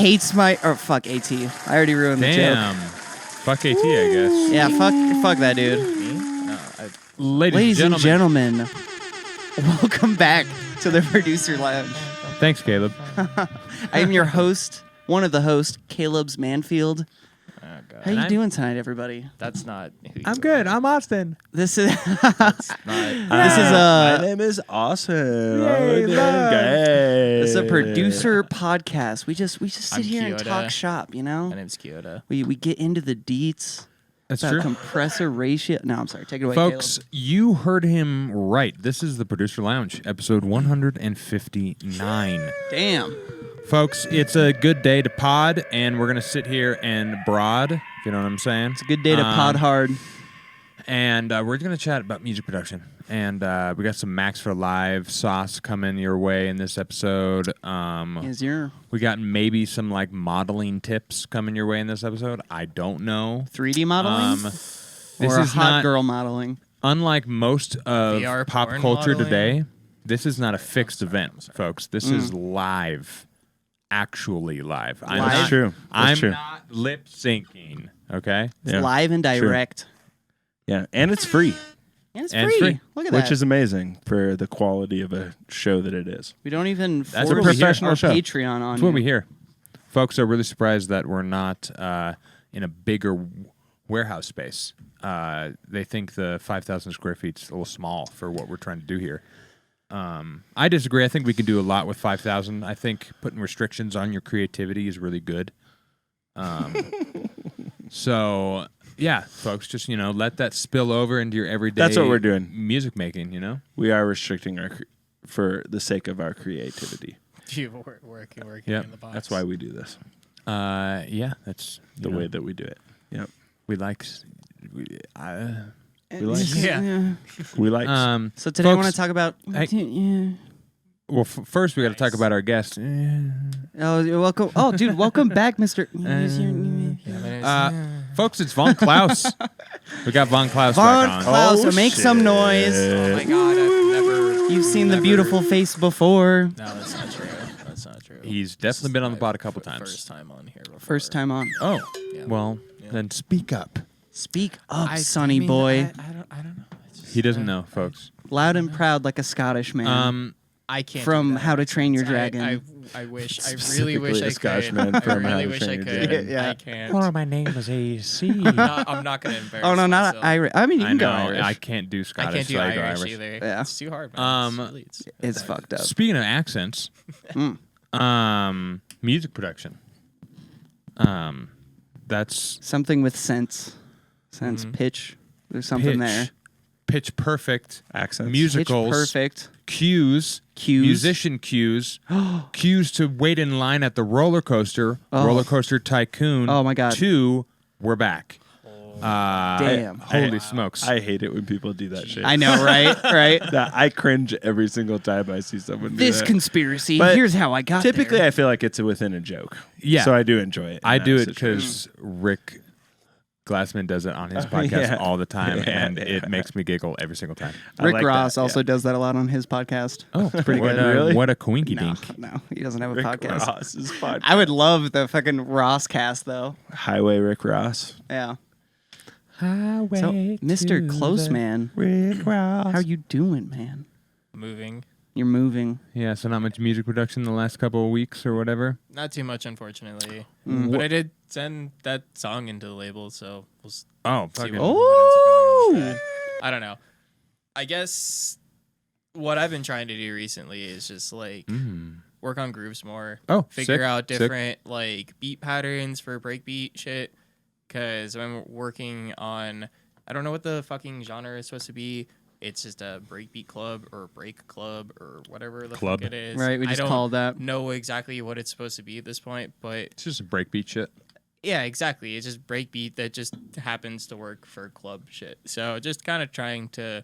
hates my... Oh, fuck AT. I already ruined the joke. Damn. Fuck AT, I guess. Yeah, fuck that dude. No, Ladies and gentlemen, welcome back to the Producer Lounge. Thanks, Caleb. I am your host, one of the hosts, Caleb's Manfield. oh God. How you doing tonight, everybody? That's not. Who you I'm are. good. I'm Austin. This is My name is Awesome. Yay, love. this is a producer podcast. We just sit I'm here and Kyoto. talk shop, you know? My name's Kyoto. We get into the deets. That's about true. compressor ratio. No, I'm sorry. Take it away, Folks, Caleb. you heard him right. This is the Producer Lounge, episode 159. Damn. Folks, it's a good day to pod, and we're going to sit here and broad, if you know what I'm saying. It's a good day to pod hard. And we're going to chat about music production. And we got some Max for Live sauce coming your way in this episode. We got maybe some like modeling tips coming your way in this episode. I don't know. 3D modeling? This or is hot not, girl modeling? unlike most of VR pop porn culture modeling? today, this is not a fixed event, folks. This is live. Actually live. That's true. I'm true. not lip syncing. Okay? It's Yeah. live and direct. Yeah, and it's free, And it's And it's free. free. Look at that. which is amazing for the quality of a show that it is. We don't even That's force a professional our show. Patreon on That's what you. we hear. Folks are really surprised that we're not in a bigger warehouse space. They think the 5,000 square feet's a little small for what we're trying to do here. I disagree. I think we can do a lot with 5,000. I think putting restrictions on your creativity is really good. So, yeah, folks, just, let that spill over into your everyday That's what we're doing. music making, We are restricting for the sake of our creativity. You working Yep. in the box. That's why we do this, Yeah, that's the way that we do it. Yep. we like. We like. Yeah. We like. So today I want Folks, to talk about... Well, first we got to talk about our guest. Oh, you're welcome. Oh, dude, welcome back, Mr. Folks, it's Von Klaus. We got Von Klaus Von back on. Klaus, Oh, make some shit. noise. Oh my God! I've never. You've seen the beautiful face before. No, that's not true. That's not true. He's definitely been on the pod a couple times. First time on here. Before. First time on. Oh, Yeah. well, then speak up. Speak up, sonny boy. I don't know. It's just, He doesn't know, folks. Loud and proud like a Scottish man. I can't. From do that. How to Train Your Dragon. I wish. I really Specifically wish a I Scottish could. man I from How really to wish Train I Your could. Dragon. Yeah. I can't. my name is AC. I'm not gonna embarrass. Oh, no, not myself. Irish. I mean, you I can know. go Irish. I can't do I Scottish. can't do so I go Irish either. Yeah. It's too hard, man. It's fucked up. Speaking of accents, music production. That's Something with sense. Pitch. There's something there. pitch perfect Accents. musicals, Pitch perfect. cues, musician cues, cues to wait in line at the roller coaster, Roller Coaster Tycoon. Oh, my God. 2, we're back. Damn. Holy smokes. I hate it when people do that shit. I know, right? Right? I cringe every single time I see someone do This that. conspiracy. But Here's how I got Typically, there. I feel like it's within a joke. Yeah. So I do enjoy it. in I that do it situation. because Rick Glassman does it on his Oh, podcast yeah. all the time, Yeah, and it makes me giggle every single time. I Rick like Ross that, also yeah. does that a lot on his podcast. Oh, pretty what good. Really? What a coinky No, dink. no, he doesn't have a Rick podcast. Ross's podcast. I would love the fucking Ross cast, though. Highway Rick Ross. Yeah. Highway So, Mr. Close Man, Rick Ross. how you doing, man? Moving. You're moving. Yeah, so not much music production the last couple of weeks or whatever. Not too much, unfortunately. Mm. But I did send that song into the label, so we'll see Oh, what, fucking. what ends up going on with Oh! that. I don't know. I guess what I've been trying to do recently is just like work on grooves more. Oh, Figure sick, out sick. different like beat patterns for breakbeat shit. Because I'm working on, I don't know what the fucking genre is supposed to be. It's just a breakbeat club or break club or whatever the Club. fuck it is. Right, we just I don't called that. know exactly what it's supposed to be at this point, but It's just a breakbeat shit. yeah, exactly. It's just breakbeat that just happens to work for club shit. So just kind of trying to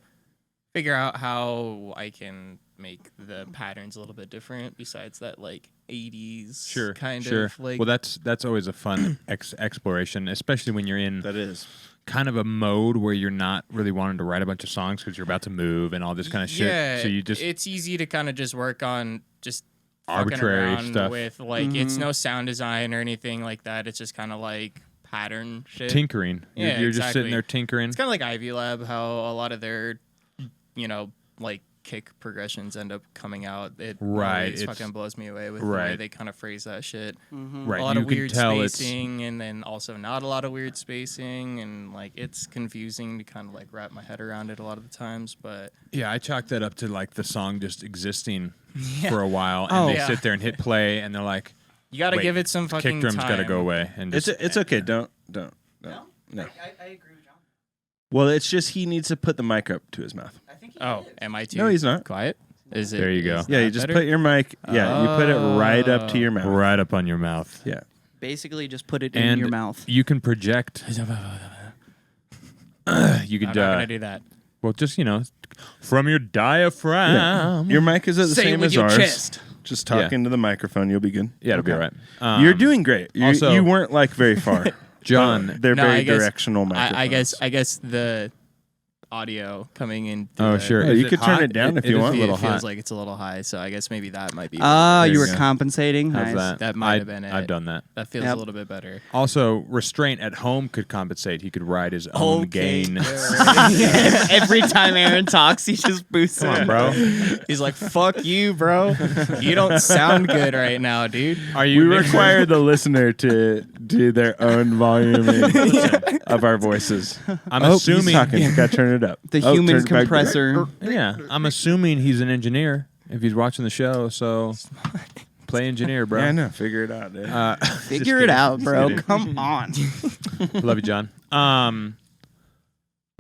figure out how I can make the patterns a little bit different besides that like 80s kind of like Well, that's always a fun exploration, especially when you're in That is. kind of a mode where you're not really wanting to write a bunch of songs because you're about to move and all this kind of shit. Yeah, So you just it's easy to kind of just work on just fucking arbitrary around stuff. with like it's no sound design or anything like that. It's just kind of like pattern shit. Tinkering. Yeah, You're just sitting exactly. there tinkering. It's kind of like Ivy Lab, how a lot of their, like kick progressions end up coming out. It Right, always it's- fucking blows me away with the right. way they kind of phrase that shit. Right. A lot you of can weird tell it's spacing, and then also not a lot of weird spacing, and like it's confusing to kind of like wrap my head around it a lot of the times. But Yeah, I chalk that up to like the song just existing Yeah. for a while, and Oh. they Yeah. sit there and hit play, and they're like, you got to Wait, give it some fucking kick drum's time. got to go away. And just, It's okay. Don't. No, No. I agree with John. Well, it's just he needs to put the mic up to his mouth. I think. Oh, am I too? No, he's not. quiet. Is it? There you go. is Yeah, that you just better? put your mic. Yeah, you put it right up to your mouth. right up on your mouth. Yeah. Basically, just put it in And your mouth. you can project. You I'm could, not gonna do that. well, just from your diaphragm. Your mic is at the Say it same with as your ours. chest. Just talk into the microphone. You'll be good. Yeah, it'll be all right. You're doing great. also- You weren't like very far. John. They're No, very I guess- directional microphones. I guess the audio coming in. Oh, the, sure. Yeah, Is you it could turn hot? it down if It you is want. a little It feels hot. like it's a little high, so I guess maybe that might be. Ah, There you you were go. compensating. How's Nice. That might have been it. I've done that. That feels Yep. a little bit better. Also, restraint at home could compensate. He could ride his own gain. Every time Aaron talks, he just boosts Come on, it. bro. He's like, "Fuck you, bro. You don't sound good right now, dude." Are We you require the listener to do their own voluming of our voices. I'm He's assuming. talking. You gotta turn it up. The Oh, human turn it back. compressor. Yeah, I'm assuming he's an engineer if he's watching the show. So play engineer, bro. Yeah, I know. Figure it out, dude. Figure it out, bro. kidding. Come on. Love you, John.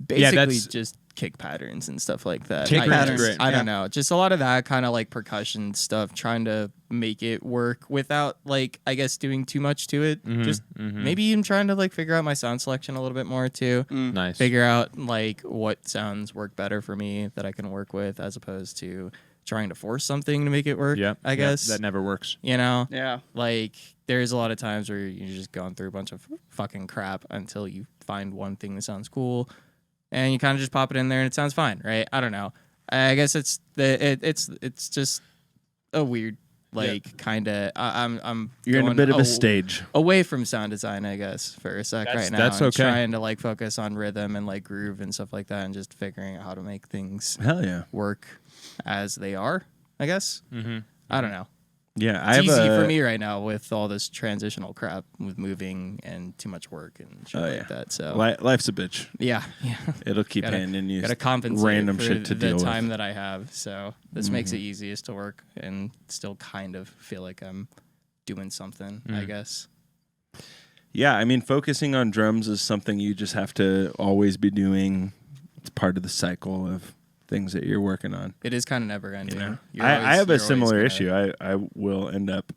Basically, that's- just kick patterns and stuff like that. Kick I patterns, guess. great. I Yeah. don't know. Just a lot of that kind of like percussion stuff, trying to make it work without like I guess doing too much to it. Just maybe even trying to like figure out my sound selection a little bit more too. Nice. Figure out like what sounds work better for me that I can work with, as opposed to trying to force something to make it work. Yep. I guess that never works. Yeah. like there's a lot of times where you're just going through a bunch of fucking crap until you find one thing that sounds cool, and you kind of just pop it in there and it sounds fine, right? I don't know. I guess it's just a weird kind of. I'm You're in a going bit of a stage. away from sound design, I guess, for a sec right now. that's and okay. Trying to like focus on rhythm and like groove and stuff like that, and just figuring out how to make things Hell yeah. work as they are. I guess. I don't know. Yeah, I It's have easy a, for me right now with all this transitional crap with moving and too much work and shit like that. So life's a bitch. yeah, It'll keep Gotta- handing you gotta compensate random for shit to the deal time with. that I have. So this makes it easiest to work and still kind of feel like I'm doing something. I guess. Yeah, I mean, focusing on drums is something you just have to always be doing. It's part of the cycle of things that you're working on. It is kind of never ending. You know? You're I always- have you're a always similar gonna- issue. I will end up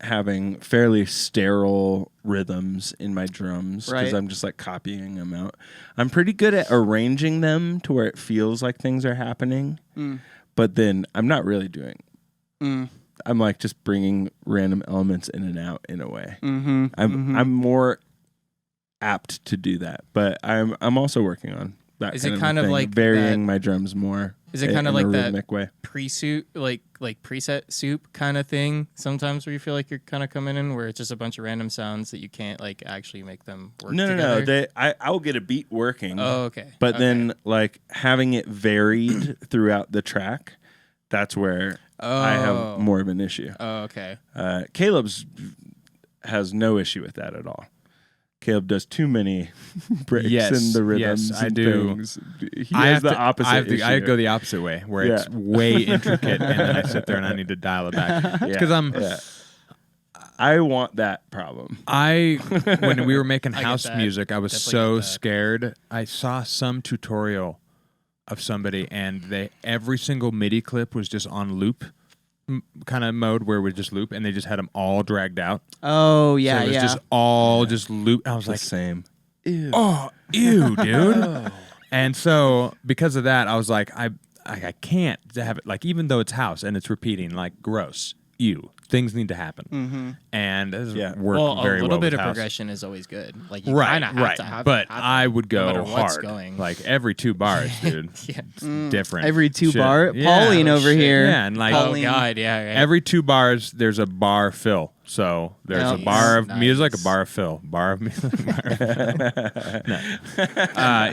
having fairly sterile rhythms in my drums because Right. I'm just like copying them out. I'm pretty good at arranging them to where it feels like things are happening, but then I'm not really doing. I'm like just bringing random elements in and out in a way. I'm more apt to do that, but I'm also working on that. Is it kind kind of of thing, like varying my drums more? Is it kind of in like a that rhythmic way? pre-soup, like preset soup kind of thing? Sometimes where you feel like you're kind of coming in where it's just a bunch of random sounds that you can't like actually make them work No. together. I will get a beat working. Oh, okay. But Okay. then like having it varied throughout the track, that's where I have more of an issue. Oh, okay. Caleb's has no issue with that at all. Caleb does too many breaks Yes, in the rhythms. yes, I and do. things. He has the opposite issue. I go the opposite way, where it's Yeah. way intricate, and then I sit there and I need to dial it back. Because I want that problem. when we were making get house that. music, I was Definitely so get that. scared. I saw some tutorial of somebody, and every single MIDI clip was just on loop kind of mode where we just loop, and they just had them all dragged out. Oh yeah, so it was just all just loop. I was like, Same. oh, ew, dude. And so because of that, I was like, I can't have it, like, even though it's house and it's repeating, like, gross. you. Things need to happen, and this Yeah. worked Well, very a little well bit with of house. progression is always good. Like you Right, kind of have right. to have But it happen, I would no go matter what's hard, going. like every 2 bars, dude. Yeah. It's different. Every 2 shit. bar. Yeah. Pauline over shit. here. Yeah, and like Oh Pauline. God, yeah. Right. every 2 bars, there's a bar fill. So there's a Nice. bar of music, a Nice. bar of fill, bar of music, bar of fill. No.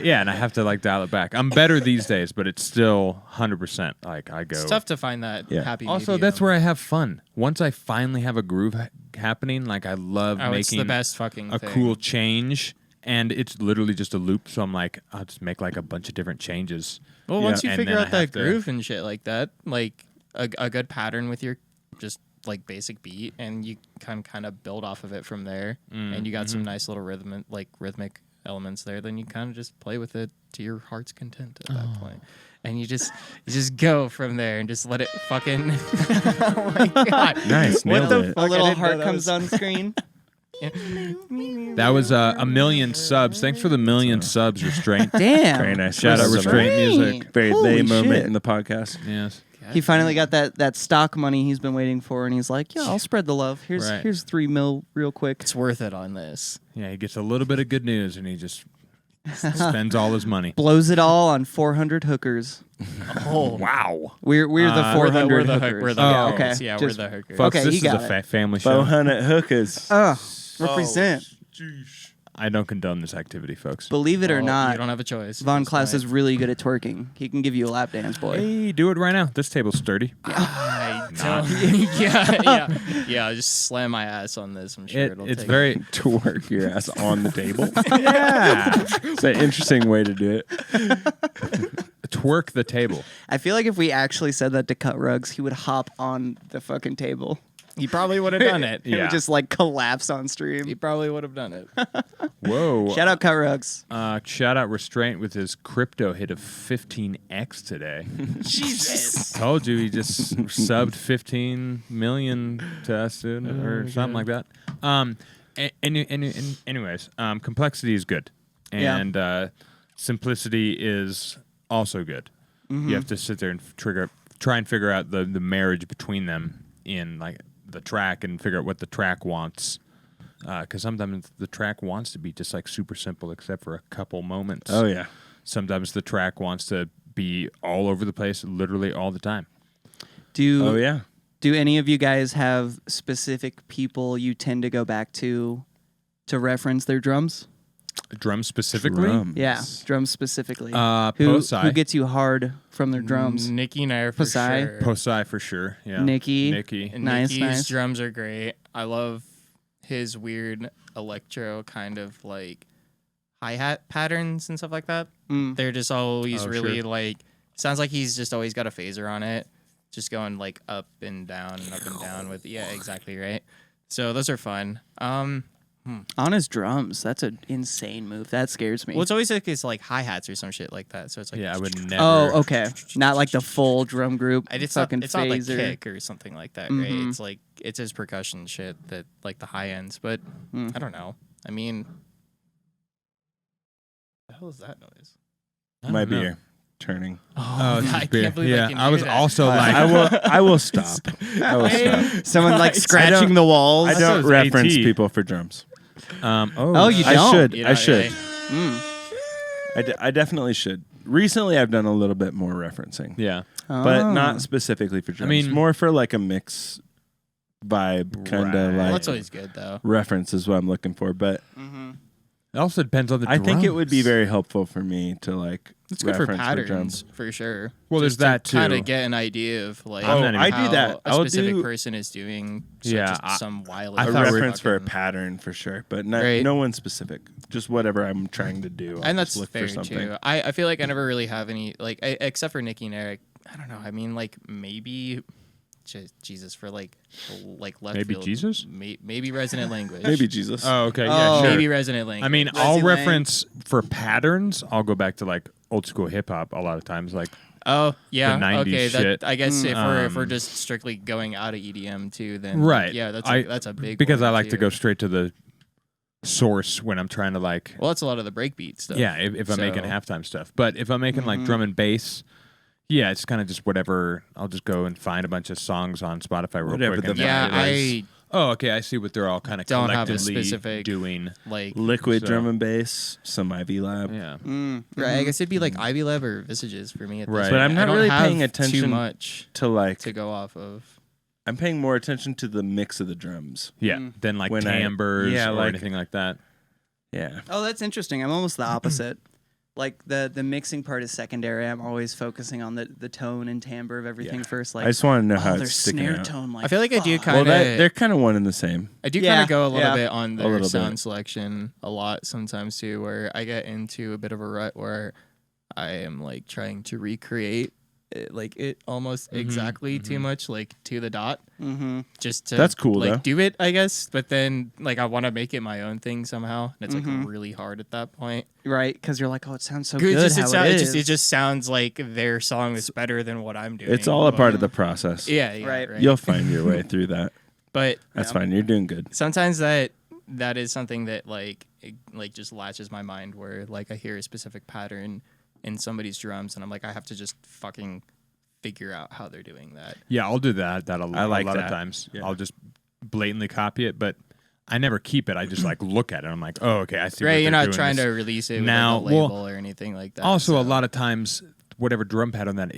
Yeah, and I have to like dial it back. I'm better these days, but it's still 100%. Like I go. It's tough to find that Yeah. happy. Also, medium. that's where I have fun. Once I finally have a groove happening, like I love Oh, it's the making best fucking a thing. cool change, and it's literally just a loop. So I'm like, I'll just make like a bunch of different changes. Well, once you And figure then out I that have to- groove and shit like that, like a good pattern with your just like basic beat, and you can kind of build off of it from there, and you got some nice little rhythmic elements there. Then you kind of just play with it to your heart's content at that point. And you just go from there and just let it fucking. Oh my god! Nice, What nailed the it. a little I didn't know heart that comes was- on screen. That was 1,000,000 subs. Thanks for the 1,000,000 subs, Restraint. Damn. Very nice. Shout out Listen, Restraint music. Very Holy lay moment shit. in the podcast. Yes. He finally got that stock money he's been waiting for, and he's like, "Yeah, I'll spread the love. Here's Right. here's 3 mil real quick." It's worth it on this. Yeah, he gets a little bit of good news, and he just spends all his money. Blows it all on 400 hookers. Oh Wow. We're the 400 we're the hookers. we're the Oh, hookers. okay. Yeah, Just- we're the hookers. Folks, Okay, this he is a got it. family show. 400 hookers. Represent. I don't condone this activity, folks. Believe it or Well, not, you don't have a choice. Von It's Klaus fine. is really good at twerking. He can give you a lap dance, boy. Hey, do it right now. This table's sturdy. I Not. don't. yeah. Just slam my ass on this. I'm sure it'll It's take very To work your ass on the table. yeah. It's an interesting way to do it. Twerk the table. I feel like if we actually said that to Cut Rugs, he would hop on the fucking table. You probably would have done it. It Yeah. would just like collapse on You stream. probably would have done it. Whoa. Shout out Cut Rugs. Shout out Restraint with his crypto hit of 15x today. Jesus. Told you he just subbed 15 million to us, dude, or something like that. Anyways, complexity is good, Yeah. and simplicity is also good. You have to sit there and try and figure out the marriage between them in like the track and figure out what the track wants. Because sometimes the track wants to be just like super simple, except for a couple moments. Oh, yeah. Sometimes the track wants to be all over the place, literally all the time. Oh, yeah. Do any of you guys have specific people you tend to go back to reference their drums? Drums specifically? Drums. Yeah, drums specifically. Who Posai. gets you hard from their drums? Nikki and I are for Posai. sure. Posai for sure. Yeah. Nikki. And Nice, Nikki's nice. drums are great. I love his weird electro kind of like hi-hat patterns and stuff like that. Mm. They're just always Oh, really sure. like sounds like he's just always got a phaser on it, just going like up and down and up and down with exactly right. So those are fun. On his drums, that's an insane move. That scares me. Well, it's always like it's like hi-hats or some shit like that. So it's like Yeah, I would never. Oh, okay. Not like the full drum group. It's fucking not like phaser. kick or something like that, right? It's like it's his percussion shit that like the high ends, but I don't know. I mean, the hell is that noise? I My don't know. beer turning. Oh, it's I just beer. can't believe yeah, I can I was hear that. also like, I will stop. I will stop. Someone like Nice. scratching the walls. I thought it don't was reference AT. people for drums. Oh, you I don't? should. You I know, should. yeah. I definitely should. Recently, I've done a little bit more referencing, yeah. but Oh. not specifically for drums. mean- more for like a mix vibe kind of Right. Well, like that's always good though. reference is what I'm looking for. But It also depends on the I think it would be drums. very helpful for me to like It's good for reference patterns drums. for sure. Well, there's that, too. Kind of get an idea of like I'm not even- I do how that. a I'll specific do person is doing. Yeah, just I- some wild. I A thought reference for a fucking- pattern for sure, but not, Right. no one specific. Just whatever I'm trying to do. I'll And just that's look fair for something. too. I feel like I never really have any like except for Nikki and Eric. I don't know. I mean, like maybe Jesus for like left Maybe field. Jesus? Maybe resonant language. Maybe Jesus. Oh, okay. Oh. Yeah, sure. Maybe resonant language. I mean, Resi I'll Lang. reference for patterns. I'll go back to like old school hip hop a lot of times. Like, oh yeah, 90s okay. shit. I guess if we're Um, just strictly going out of EDM too, then right. Yeah, that's I- that's a big because one, I like to too. go straight to the source when I'm trying to like. Well, that's a lot of the breakbeat stuff. Yeah, if I'm making So- halftime stuff. But if I'm making like drum and bass, Yeah, it's kind of just whatever. I'll just go and find a bunch of songs on Spotify real Whatever quick. the and Yeah, vibe I oh, okay. I see what they're all kind of don't have a collectively specific doing. like. Liquid So- drum and bass, some Ivy Lab. Yeah. Right, I guess it'd be like Ivy Lab or Visages for me. At this Right. point. But I'm I not don't really have paying attention too much to like. to go off of. I'm paying more attention to the mix of the drums. Yeah. Then like When timbres yeah, or like- anything like that. Yeah. Oh, that's interesting. I'm almost the opposite. Like the mixing part is secondary. I'm always focusing on the tone and timbre of everything first. Like I just want to know oh, how their it's sticking snare out. tone. Like I feel like I do fuck. kind Well, of. they're kind of one and the same. I do Yeah, kind of go a little yeah. bit on A their little sound bit. selection a lot sometimes too, where I get into a bit of a rut where I am like trying to recreate it almost exactly too much, like to the dot, just to That's cool, like though. do it, I guess. But then like I want to make it my own thing somehow, and it's like really hard at that point. Right, because you're like, oh, it sounds so It good. just, how it is. it just sounds like their song is better than what I'm doing. It's all a but- part of the process. Yeah, Right. right. You'll find your way through that. But That's fine. You're doing good. sometimes that is something that like just latches my mind, where like I hear a specific pattern in somebody's drums and I'm like, I have to just fucking figure out how they're doing that. Yeah, I'll do that. I A like lot of that. times. Yeah. I'll just blatantly copy it, but I never keep it. I just like look at it. I'm like, oh, okay, I see. Right, what you're they're not doing trying this. to release it with Now, like a well, label or anything like that. Also, a so- lot of times, whatever drum pattern that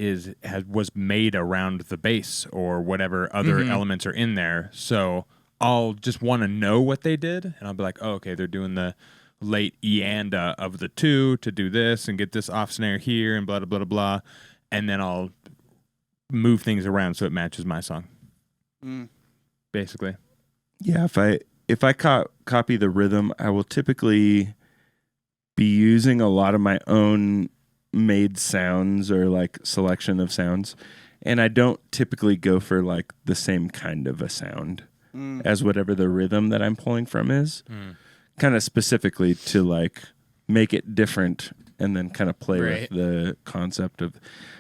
was made around the bass or whatever other elements are in there. So I'll just want to know what they did, and I'll be like, oh, okay, they're doing the late E and of the 2 to do this and get this off snare here and blah blah blah blah, and then I'll move things around so it matches my song. Basically, Yeah, if I copy the rhythm, I will typically be using a lot of my own made sounds or like selection of sounds, and I don't typically go for like the same kind of a sound as whatever the rhythm that I'm pulling from is. Kind of specifically to like make it different and then kind of play Right. with the concept of,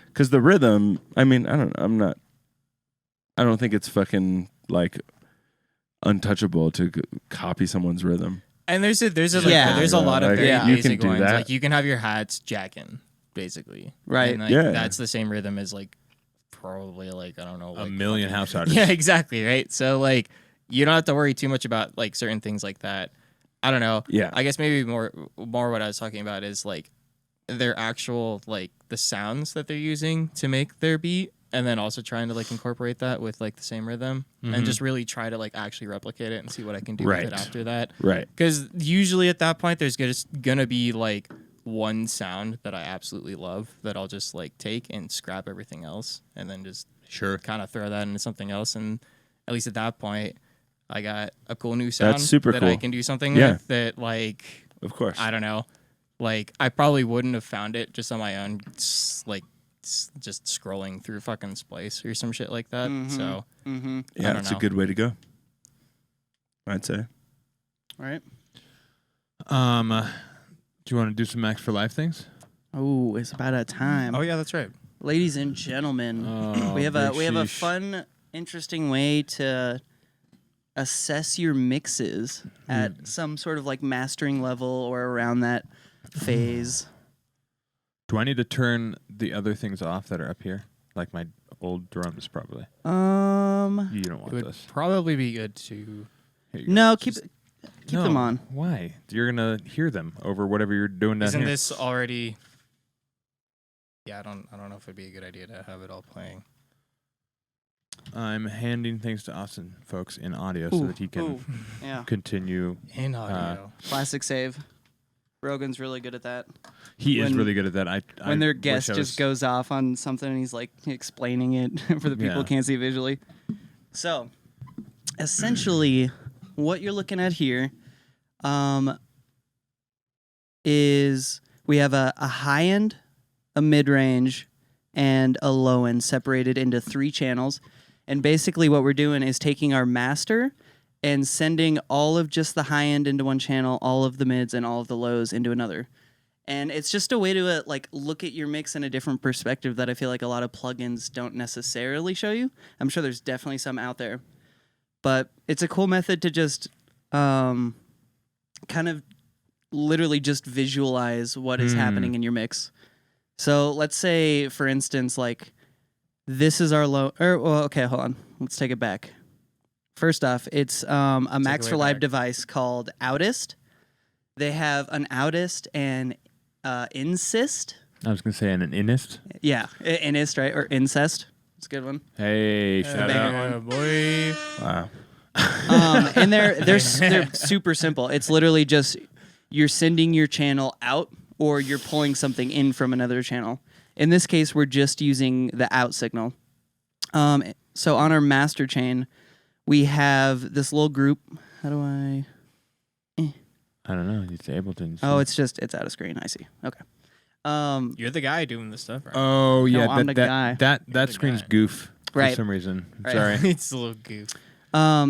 because the rhythm, I mean, I don't think it's fucking like untouchable to copy someone's rhythm. And there's a Yeah. there's a lot of Like, very you basic can do ones. that. Like you can have your hats jacking, basically. Right. And, like, Yeah. that's the same rhythm as like probably like I don't know, a like million house artists. yeah, exactly, right? So like you don't have to worry too much about like certain things like that. I don't know. Yeah. I guess maybe more what I was talking about is like their actual like the sounds that they're using to make their beat, and then also trying to like incorporate that with like the same rhythm and just really try to like actually replicate it and see what I can do Right. with it after that. Right. Because usually at that point there's just gonna be like one sound that I absolutely love that I'll just like take and scrap everything else and then just Sure. kind of throw that into something else, and at least at that point I got a cool new sound super that I cool. can do something Yeah. with that like Of course. I don't know, like I probably wouldn't have found it just on my own, just scrolling through fucking Splice or some shit like that. So yeah, don't it's a know. good way to go, I'd say. All right. Do you want to do some Max for Life things? Oh, it's about that time. yeah, that's right. Ladies and gentlemen, Oh, we have a big sheesh. fun, interesting way to assess your mixes at some sort of like mastering level or around that phase. Do I need to turn the other things off that are up here? Like my old drums, probably. You don't It want would this. probably be good to. Here you go. No, keep Just- them No, on. Why? You're gonna hear them over whatever you're doing down Isn't here. this already? Yeah, I don't know if it'd be a good idea to have it all playing. I'm handing things to Austin, folks, in audio so that he can Ooh, yeah. continue. In audio. Classic save. Rogan's really good at that. He is When- really good at that. When their wish guest I just was- goes off on something and he's like explaining it for the people who Yeah. can't see visually. So, essentially, what you're looking at here is we have a high end, a mid range, and a low end separated into 3 channels. And basically, what we're doing is taking our master and sending all of just the high end into one channel, all of the mids and all of the lows into another. And it's just a way to like look at your mix in a different perspective that I feel like a lot of plugins don't necessarily show you. I'm sure there's definitely some out there, but it's a cool method to just kind of literally just visualize what is happening in your mix. So let's say, for instance, like this is our low. Okay, hold on. Let's take it back. First off, it's a Max way for Live back. device called Outist. They have an Outist and Insist. I was gonna say an inist. Yeah, Inist, right? Or Incest. It's a good one. Hey, shout banger out. one. Boy. Wow. And they're super simple. It's literally just you're sending your channel out or you're pulling something in from another channel. In this case, we're just using the out signal. So on our master chain, we have this little group. How do I? I don't know. It's Ableton. Oh, it's out of screen. I see. Okay. You're the guy doing this stuff, right? Oh yeah, I'm the guy. that the screen's guy. goof Right. for some reason. Right. Sorry. It's a little goof.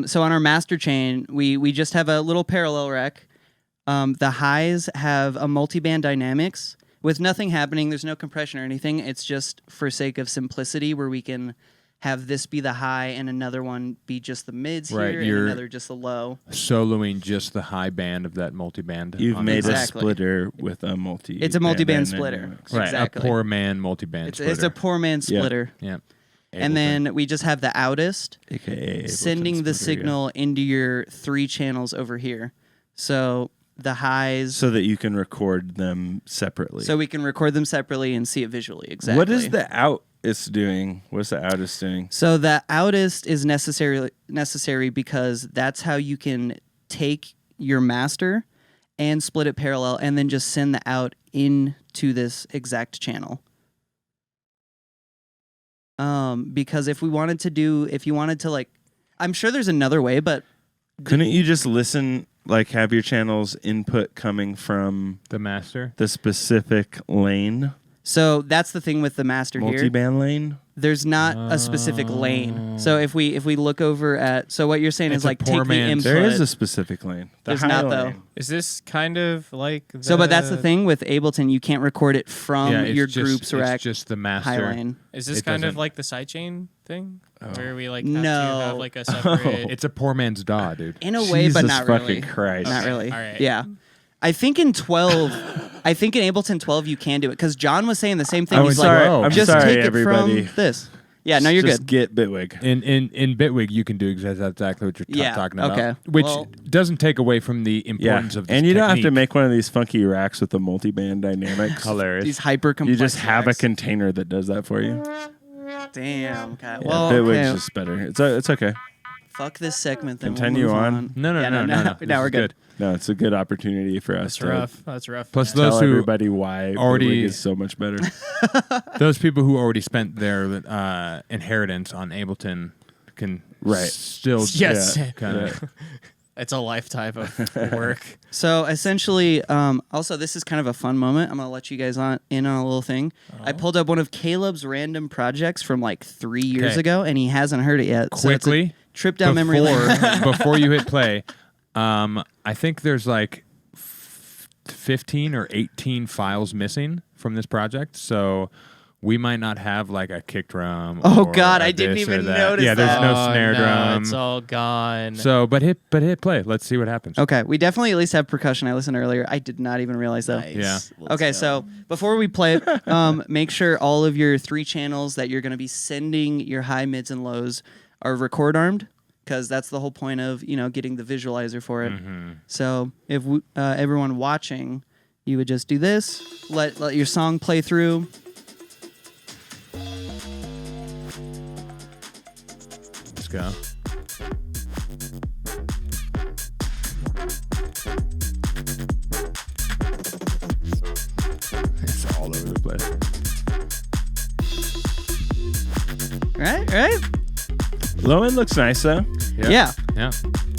So on our master chain, we just have a little parallel rec. The highs have a multi-band dynamics with nothing happening. There's no compression or anything. It's just for sake of simplicity where we can have this be the high and another one be just the mids Right, here and you're- another just the low. Soloing just the high band of that multi-band. You've on made the- Exactly. a splitter with a multi. It's a multi-band splitter. right, Exactly. a poor man multi-band It's splitter. a poor man splitter. yeah. And Ableton. then we just have the outist AKA sending the signal into your 3 channels over here. So the highs, so that you can record them separately. so we can record them separately and see it visually. Exactly. what is the out is doing? What's the out is doing? So the outist is necessary because that's how you can take your master and split it parallel and then just send the out into this exact channel. Because if you wanted to like, I'm sure there's another way, but Couldn't you just listen, like have your channel's input coming from the master. the specific lane, so that's the thing with the master here. multi-band lane? There's not a specific lane. So if we look over at, so what you're saying It's is a like poor take the man's- input. There is a specific lane. The There's high not, though. lane. Is this kind of like the... So, but that's the thing with Ableton, you can't record it from Yeah, it's your just, group's rack It's just the high master. lane. Is this It kind of doesn't- like the sidechain thing? Where we like have No. to have like a separate... It's a poor man's DAW, dude. In a way, but Jesus not fucking really. Christ. Not Okay, really. all right. Yeah. I think in 12, I think in Ableton 12 you can do it because John was saying the same thing. Oh, He's sorry. like, I'm just sorry, take it everybody. from this. Yeah, no, you're Just good. get Bitwig. In Bitwig, you can do exactly what you're Yeah, talking about. okay. Which Well- doesn't take away from the Yeah, importance of this and you don't have to technique. make one of these funky racks with the multi-band dynamics. Hilarious. These hyper complex. You just have a racks. container that does that for you. Damn. Okay. Yeah, Well, Bitwig's okay. just better. It's okay. Fuck this segment. Then Continue we'll move on. No, Yeah, no. now This we're is good. No, it's a good opportunity for us That's to rough. That's rough. Plus man. those tell who- everybody why already- Bitwig is so much better. Those people who already spent their inheritance on Ableton can Right. still Yes. kind of It's a lifetime of work. So essentially, also this is kind of a fun moment. I'm gonna let you guys in on a little thing. I pulled up one of Caleb's random projects from like 3 years Okay. ago, and he hasn't heard it yet. So it's a quickly trip down memory lane. before you hit play. I think there's like 15 or 18 files missing from this project, so we might not have like a kick drum. Oh, or God, a I didn't this or even that. notice Yeah, there's that. no Oh, snare no, drum. It's all gone. So, but hit play. Let's see what happens. Okay, we definitely at least have percussion. I listened earlier. I did not even realize that. Nice. Yeah. Let's Okay, go. so before we play it, make sure all of your 3 channels that you're going to be sending your high, mids, and lows are record armed, because that's the whole point of getting the visualizer for it. So if everyone watching, you would just do this, let your song play through. Let's go. It's all over the place. Right? Low end looks nice though. Yeah. Yeah.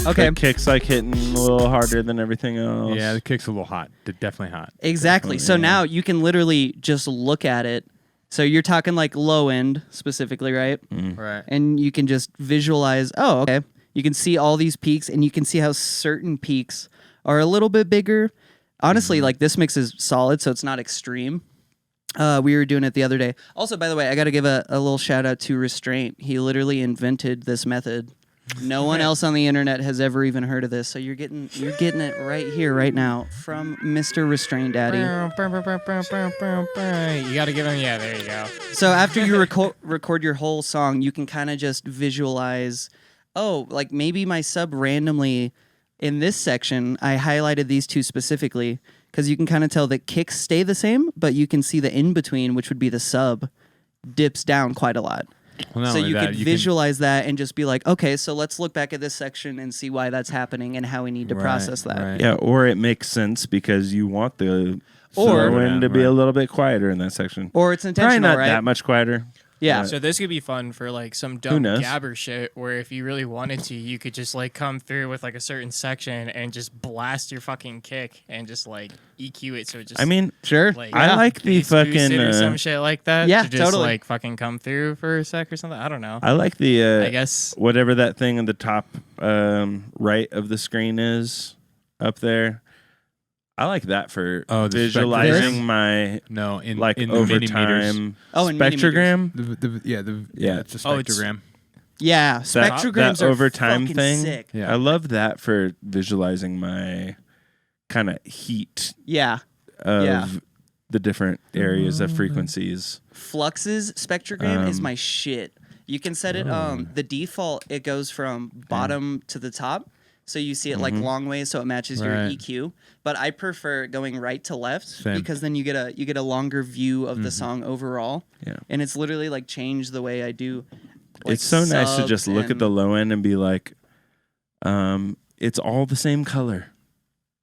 Okay. The kick's like hitting a little harder than everything else. Yeah, the kick's a little hot. Definitely hot. Exactly. So yeah. now you can literally just look at it. So you're talking like low end specifically, right? Right. And you can just visualize, oh, okay. You can see all these peaks, and you can see how certain peaks are a little bit bigger. Honestly, like this mix is solid, so it's not extreme. We were doing it the other day. Also, by the way, I got to give a little shout out to Restraint. He literally invented this method. No one else on the internet has ever even heard of this, so you're getting it right here, right now, from Mr. Restrain Daddy. You got to give him. Yeah, there you go. So after you record your whole song, you can kind of just visualize, oh, like maybe my sub randomly in this section, I highlighted these two specifically because you can kind of tell that kicks stay the same, but you can see the in between, which would be the sub, dips down quite a lot. Well, not So only you that, could visualize that and just be like, okay, so let's look back at this section and see why that's happening and how we need to process that. Right. Yeah, or it makes sense because you want the Or- wind to be Right. a little bit quieter in that section. Or it's Probably intentional, not right? that much quieter. Yeah. So this could be fun for like some dumb knows? gabber shit where if you really wanted to, you could just like come through with like a certain section and just blast your fucking kick and just like EQ it so it just I mean, Sure. like I like the bass boost it fucking. or some shit like that. Yeah, to just totally. like fucking come through for a sec or something. I don't know. I like the. I guess Whatever that thing in the top right of the screen is up there. I like that for Oh, the visualizing spectrogram? my No, in like in over the millimeters. time Oh, in millimeters. spectrogram. Yeah, it's a Oh, it's- spectrogram. Yeah. That Spectrograms are over time fucking thing. sick. Yeah. I love that for visualizing my kind of heat Yeah. of Yeah. the different areas of frequencies. Flux's spectrogram is Um, my shit. You can set it the default it goes from bottom to the top. So you see it like long ways so it matches your Right. EQ. But I prefer going right to left Same. because then you get a longer view of the song overall. Yeah. And it's literally like changed the way I do like, It's so nice to just subs look at and- the low end and be like, it's all the same color.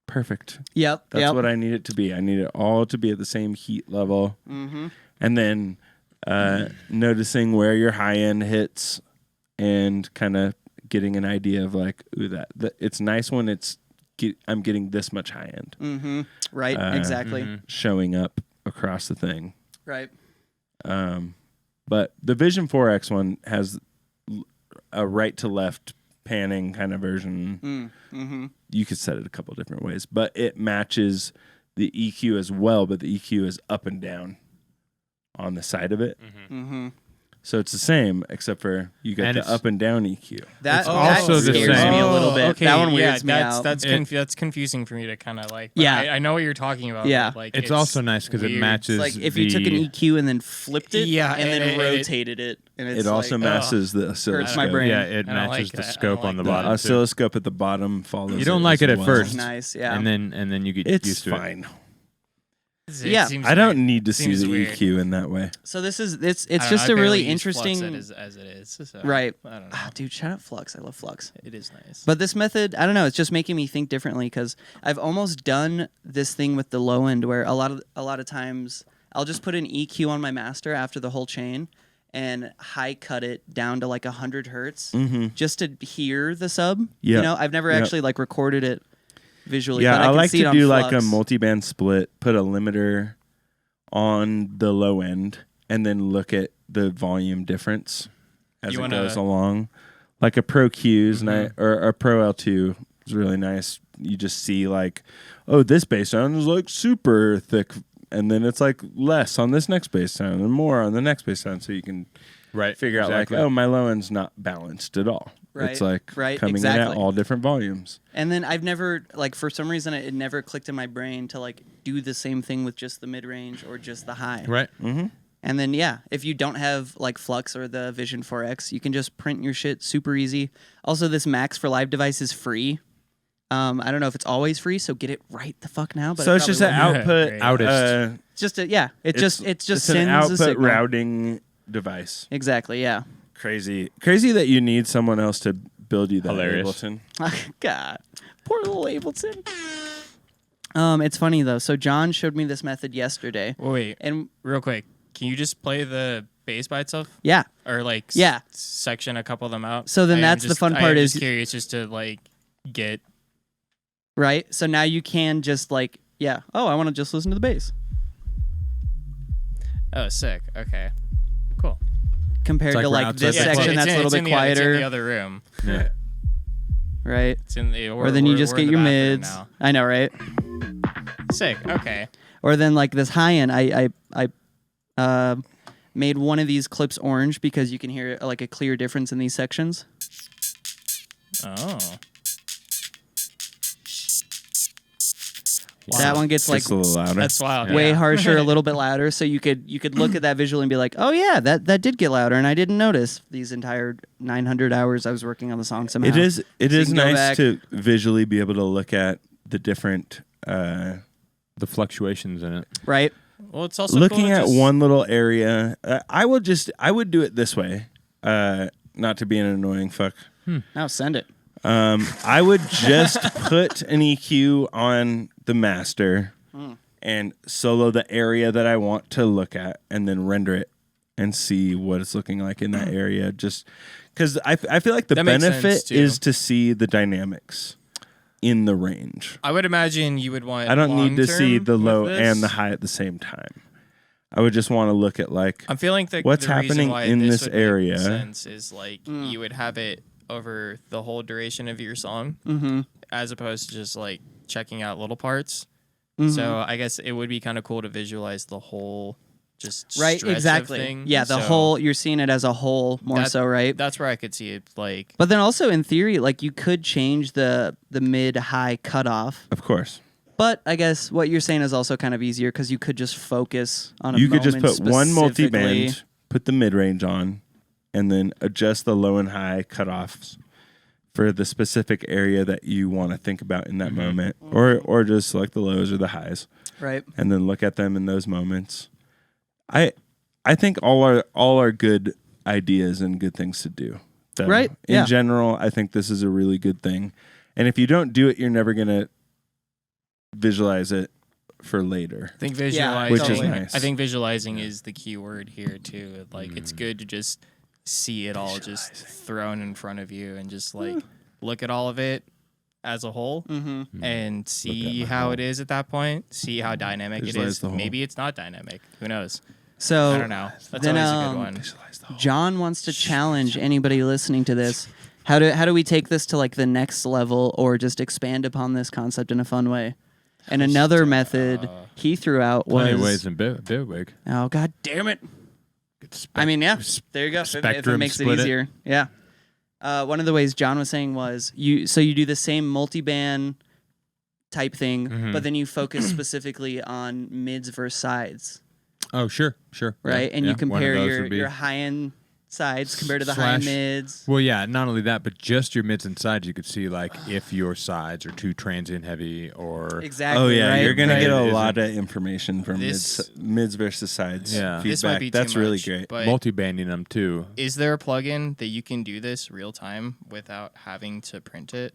Perfect. Yep. That's what I need it to be. I need it all to be at the same heat level. Mm-hmm. And then noticing where your high end hits and kind of getting an idea of like, ooh, that it's nice when I'm getting this much high end Mm-hmm. Right. Uh, exactly. showing up across the thing. Right. But the Vision 4X one has a right to left panning kind of version. Mm-hmm. You could set it a couple different ways, but it matches the EQ as well, but the EQ is up and down on the side of it. Mm-hmm. So it's the same, except for you get And the it's- up and down EQ. That, It's that also the scares same. me a little bit. Okay, that one yeah, weirds me out. that's confusing for me to kind of like. But Yeah. I know what you're talking about. Yeah. but, like It's also nice because it weird. matches. It's like if you took an EQ and then flipped it, Yeah, and then and it- rotated it, and it's It also like, matches the hurts my oscilloscope. brain. Yeah, it I don't matches like the that. I scope don't on the like bottom. The too. oscilloscope at the bottom follows. You don't like it as at well. first. nice, yeah. and then you get It's used to fine. It Yeah. seems I don't weird. need to see Seems the weird. EQ in that way. So this is I it's don't just know, a I really barely use Flux interesting, as it is. So, right? I don't know. Ah, dude, shout out Flux. I love Flux. It is nice. But this method, I don't know, it's just making me think differently because I've almost done this thing with the low end where a lot of times I'll just put an EQ on my master after the whole chain and high cut it down to like 100 hertz just to hear the sub. Yeah. You know, I've never Yeah. actually like recorded it visually. Yeah, but I can like see to it on do like a Flux. multi-band split, put a limiter on the low end, and then look at the volume difference as You it wanna- goes along. Like a Pro Q's or a Pro L2 is really nice. You just see like, oh, this bass sound is like super thick, and then it's like less on this next bass sound and more on the next bass sound, so you can figure out like, oh, my low end's not balanced at all. Right, It's like right, coming in exactly. at all different volumes. And then I've never, like, for some reason, it never clicked in my brain to, like, do the same thing with just the mid-range or just the high. right. And then, yeah, if you don't have, like, Flux or the Vision 4X, you can just print your shit super easy. Also, this Max for Live device is free. I don't know if it's always free, so get it right the fuck now. But So it it's just probably an will. output. Great. Outist. It's just a, yeah, it just it's sends an a output signal. routing device. Exactly, yeah. Crazy that you need someone else to build you that Hilarious. Ableton. God, poor little Ableton. It's funny though. So John showed me this method yesterday, Wait, and real quick, can you just play the bass by itself, yeah, or like Yeah. section a couple of them out? So then I am that's the just- fun I part am is- just curious just to like get. right. So now you can just like, yeah. Oh, I want to just listen to the bass Oh, sick. Okay, cool. compared It's like to we're like outside this the club. section that's a little bit It's quieter, in the other room. Yeah. right? It's in the. Or then you just get in the your bathroom mids. now. I know, right? Sick. Okay. Or then like this high end, I made one of these clips orange because you can hear like a clear difference in these sections. Oh. That one gets like Just a little louder. That's wild. way yeah. harsher, a little bit louder. So you could look at that visually and be like, oh yeah, that did get louder, and I didn't notice these entire 900 hours I was working on the song somehow. It is you can go nice back. to visually be able to look at the different The fluctuations in it. right. Well, it's also looking cool to at just, one little area. I would do it this way. Not to be an annoying fuck. Now send it. I would just put an EQ on the master and solo the area that I want to look at, and then render it and see what it's looking like in that area. Just because I feel like the That makes sense, benefit too. is to see the dynamics in the range. I would imagine you would want. I don't need to see long-term the low with and the this. high at the same time. I would just want to look at like I'm feeling that what's the reason happening why in this would make area. sense is like you would have it over the whole duration of your song, as opposed to just like checking out little parts. So I guess it would be kind of cool to visualize the whole, just Right, stretch exactly. Of thing. Yeah, the So whole, you're seeing it as a whole more that- so, right? That's where I could see it. Like, But then also in theory, like you could change the mid-high cutoff. Of course. But I guess what you're saying is also kind of easier because you could just focus on a You could just moment put one specifically. multi-band, put the mid-range on, and then adjust the low and high cutoffs for the specific area that you want to think about in that moment, or just select the lows or the highs, Right. and then look at them in those moments. I think all are good ideas and good things to do. So Right, In yeah. general, I think this is a really good thing. And if you don't do it, you're never gonna visualize it for later. I think visualizing, Which is nice. I think visualizing is the key word here too. Like, it's good to just see it all just thrown in front of you and just like look at all of it as a whole and see how it is at that point. See how dynamic Visualize it is. the whole. Maybe it's not dynamic. Who knows? So I don't know. That's then, always a good one. Visualize the whole. John wants to challenge anybody listening to this. How do we take this to like the next level or just expand upon this concept in a fun way? And another method he threw out was Plenty of ways in Bitwig. oh god damn it. I mean, yeah, there you go. If it spectrum makes it split it. easier. Yeah. One of the ways John was saying was you do the same multi-band type thing, but then you focus specifically on mids versus sides, Oh, sure. right? Yeah, and yeah. you One of compare those would be- your high-end sides compared to the high Slash- mids. Well, yeah, not only that, but just your mids and sides, you could see like if your sides are too transient heavy or Exactly. Oh yeah, right? you're gonna Right. get a It lot of information from This- mids versus sides Yeah. feedback. This might be too That's really much, great. But multi-banding them too. is there a plugin that you can do this real time without having to print it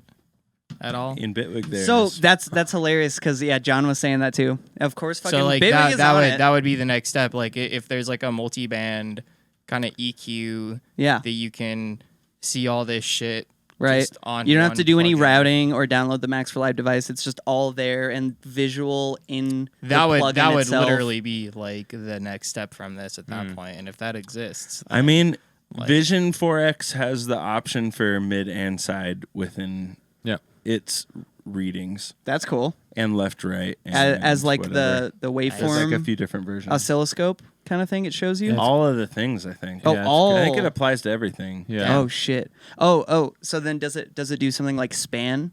at all? In Bitwig, there. So is- that's hilarious because yeah, John was saying that too. Of course, fucking So like Bitwig is on it. that would be the next step. Like if there's like a multi-band kind of EQ Yeah, that you can see all this shit right. just on You don't have one to do any plugin. routing or download the Max for Live device. It's just all there and visual in That the would plugin itself. literally be like the next step from this at that point. And if that exists, I mean, Like- Vision 4X has the option for mid and side within Yeah. its readings That's cool. and left right and As like whatever. the There's waveform like a few different versions. oscilloscope kind of thing. It shows you. All of the things, I think. Oh, Yeah, it's all. I think it applies to everything. Yeah. Oh shit. Oh. So then does it do something like span,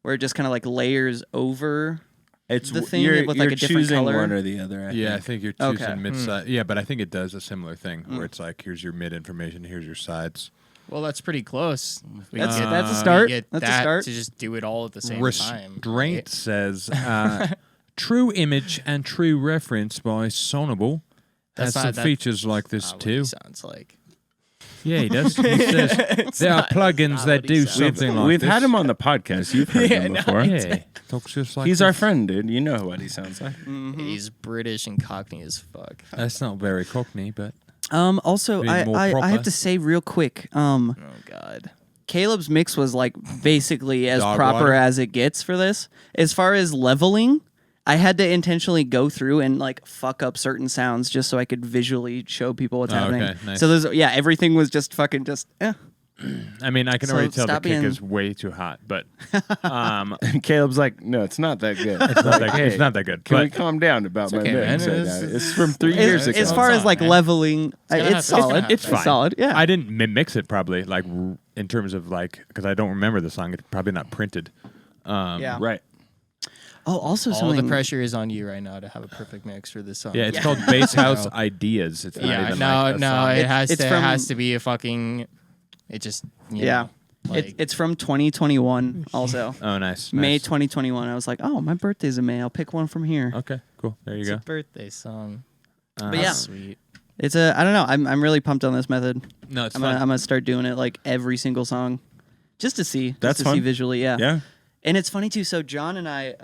where it just kind of like layers over? It's The thing you're, with, like, you're a different choosing color? one or the other. Yeah, I think. think you're Okay. choosing mid-side. Yeah, but I think it does a similar thing where it's like, here's your mid information, here's your sides. well, that's pretty close. We That's get- that's a we start. get That's a that start. to just do it all at the same time. Restraint right? says true image and true reference by Sonable has That's not- some that- features like this Not what too. he sounds like. Yeah, he does. He says there are plugins not that what he do sounds something like We've this. had him on the podcast. You've heard him before. Yeah, talks just like He's this. our friend, dude. You know what he sounds like. He's British and Cockney as fuck. That's not very cockney, but Also, Being more I have proper. to say real quick. Oh God. Caleb's mix was like basically as Dog proper water? as it gets for this. As far as leveling, I had to intentionally go through and like fuck up certain sounds just so I could visually show people what's Oh, happening. okay, nice. So everything was just fucking just I mean, I can So already tell the stop kick being- is way too hot, but And Caleb's like, no, it's not that good. it's not that good. Can we But calm down about my okay, mix man. right It's- now? It's from 3 it's- years As, ago. as far as like man. leveling, gonna it's have- solid. it's fine. Solid. Yeah. I didn't mix it probably like in terms of like because I don't remember the song. It's probably not printed. Yeah. Right. Oh, also All something. the pressure is on you right now to have a perfect mix for this song. Yeah, it's called Bass House Ideas. It's not Yeah, even no, like a no, song. it has It's to. from- It has to be a fucking. It just. You Yeah. know, like, It's from 2021. Also, Oh, nice. May nice. 2021. I was like, oh, my birthday's in May. I'll pick one from here. Okay, cool. There you it's go. a birthday song. But yeah. Sweet. It's a. I don't know. I'm really pumped on this method. No, it's I'm fun. gonna start doing it like every single song, just to see. That's just to see fun. visually. Yeah. Yeah. And it's funny too. So John and I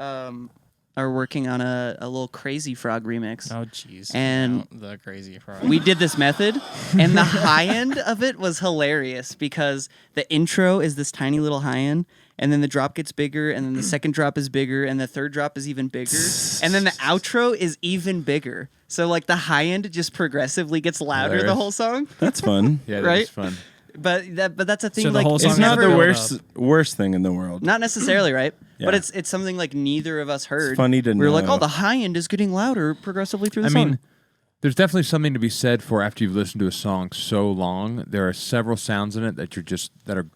are working on a little Crazy Frog remix. Oh jeez. And No, the crazy frog. We did this method, and the high end of it was hilarious because the intro is this tiny little high end, and then the drop gets bigger, and then the second drop is bigger, and the third drop is even bigger, and then the outro is even bigger. So like the high end just progressively gets louder the Hilarious. whole song. That's fun. Yeah, Right? that's fun. But that's a thing. So the like whole it's song It's not never the built worst thing in the world. not necessarily right, Yeah. but it's something like neither of us heard. funny to we were like, know. oh, the high end is getting louder progressively through the I song. mean, there's definitely something to be said for after you've listened to a song so long. There are several sounds in it that are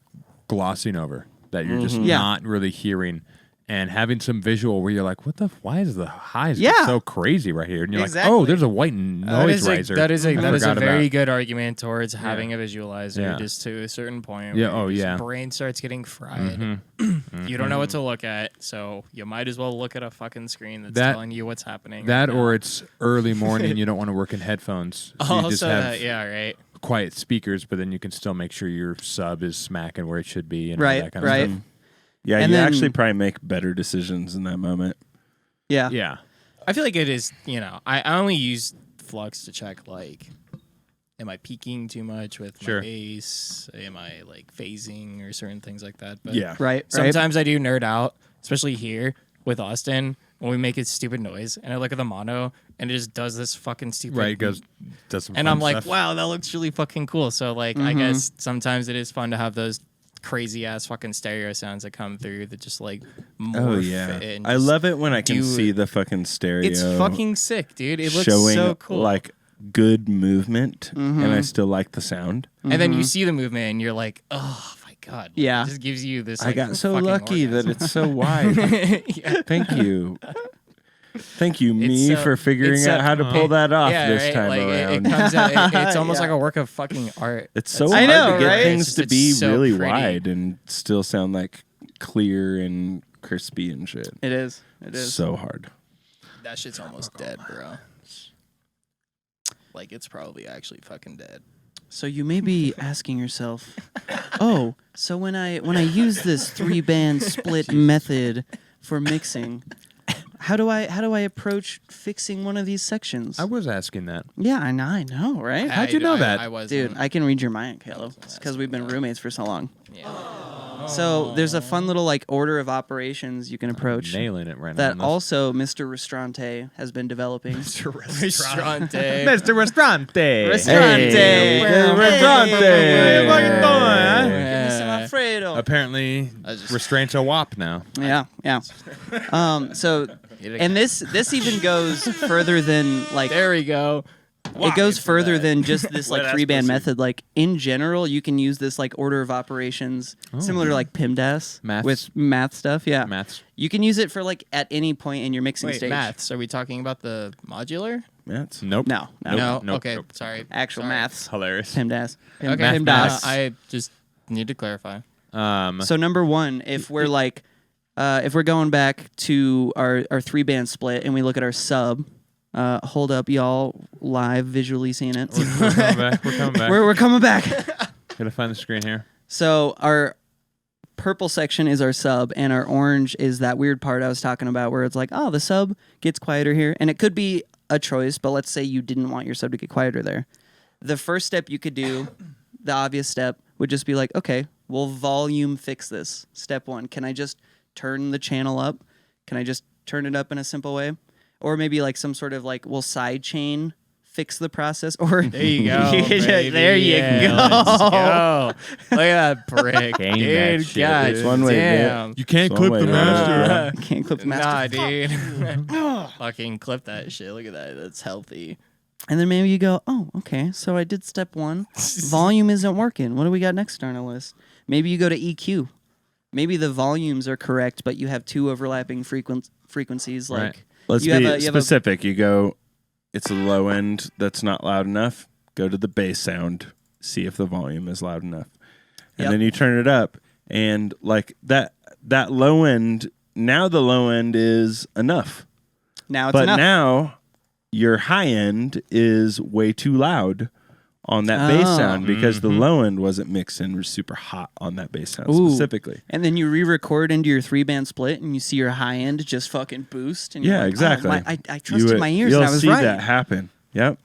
glossing over, that you're just Yeah. not really hearing, and having some visual where you're like, what the? Why is the highs Yeah. so crazy right here? And you're like, Exactly. oh, there's a white noise that riser. is a I that is a forgot very about. good argument towards having a visualizer Yeah. just to a certain point. Yeah, where oh, your yeah. brain starts getting fried. Mm-hmm. You don't know what to look at, so you might as well look at a fucking screen that's That- telling you what's happening. That right or now. it's early morning and you don't want to work in headphones. So you also just have that, yeah, right. quiet speakers, but then you can still make sure your sub is smacking where it should be and all Right, that kind right. of stuff. Yeah, And you then- actually probably make better decisions in that moment. yeah. Yeah. I feel like it is. You know, I only use Flux to check like, am I peaking too much with Sure. my bass? Am I like phasing or certain things like that? But Yeah. Right. sometimes I do nerd out, especially here with Austin when we make a stupid noise, and I look at the mono and it just does this fucking stupid. Right. It goes, does some and fun I'm like, stuff. wow, that looks really fucking cool. So like, I guess sometimes it is fun to have those crazy ass fucking stereo sounds that come through that just like morph Oh yeah, it and I just love it when I can do see it. the fucking stereo. It's fucking sick, dude. It looks showing so cool. like good movement, and I still like the sound. And then you see the movement and you're like, oh my god. Yeah. It just gives you this. I Like, got so fucking lucky that orgasm. it's so wide. Yeah. Thank you, me, It's so- for figuring it's out so- how to pull that off Yeah, this right? time Like, around. It comes out, it's almost Yeah. like a work of fucking art. It's so I hard know, to get right? things It's to just- be it's so really pretty. wide and still sound like clear and crispy and shit. It is. It is. So hard. That shit's almost dead, bro. Like it's probably actually fucking dead. So you may be asking yourself, "Oh, so when I use this 3-band split method for mixing, how do I approach fixing one of these sections?" I was asking that. Yeah, I know, right? How'd you know that? I wasn't. Dude, I can read your mind, Caleb. It's because we've been roommates for so long. Yeah. So there's a fun little like order of operations you can approach Nailing it right now. that on this. also Mr. Restaurante has been developing. Restaurante. Mr. Restaurante. Restaurante. Hey, Restaurante. Hey, what you doing, huh? Give me some Alfredo. Apparently, I just- restraints a WAP now. Yeah. So, and this even goes further than like There we go. it goes further than just this like Wet-ass 3-band pussy. method. Like in general, you can use this like order of operations similar to like PIMDAS Maths. with math stuff. Yeah, Maths. you can use it for like at any point in your mixing Wait, stage. maths. Are we talking about the modular? That's Nope. No. No. nope, Okay. nope. Sorry. Actual Sorry. maths. Hilarious. PIMDAS. Okay. PIMDAS. Maths. I just need to clarify. So number one, if we're like, if we're going back to our 3-band split and we look at our sub, hold up, y'all, live visually seeing it. We're coming back. We're coming back. We're coming back. Gotta find the screen here. So our purple section is our sub, and our orange is that weird part I was talking about where it's like, oh, the sub gets quieter here. And it could be a choice, but let's say you didn't want your sub to get quieter there. The first step you could do, the obvious step, would just be like, okay, we'll volume fix this. Step one, can I just turn the channel up? Can I just turn it up in a simple way? Or maybe like some sort of like, we'll side chain fix the process, or There you go. baby. there you Yeah, go. let's go. Look at that prick. Game dude, that shit, God dude. It's one way to do it. damn. You can't It's one clip way the to do it, master. bro. Can't clip the master. Nah, dude. Fucking clip that shit. Look at that. That's healthy. And then maybe you go, oh, okay, so I did step 1. Volume isn't working. What do we got next on our list? Maybe you go to EQ. Maybe the volumes are correct, but you have 2 overlapping frequencies. Like Right. Let's you have be a- you have a- specific. You go, it's a low end that's not loud enough. Go to the bass sound. See if the volume is loud enough. And Yep. then you turn it up. And like that low end, now the low end is enough. now it's But enough. now your high end is way too loud on that bass Oh. sound because the low end wasn't mixed in super hot on that bass sound Ooh. specifically. And then you re-record into your 3-band split, and you see your high end just fucking boost. And you're Yeah, like, exactly. Oh, I trusted my ears, You'll and I was see right. that happen. Yep.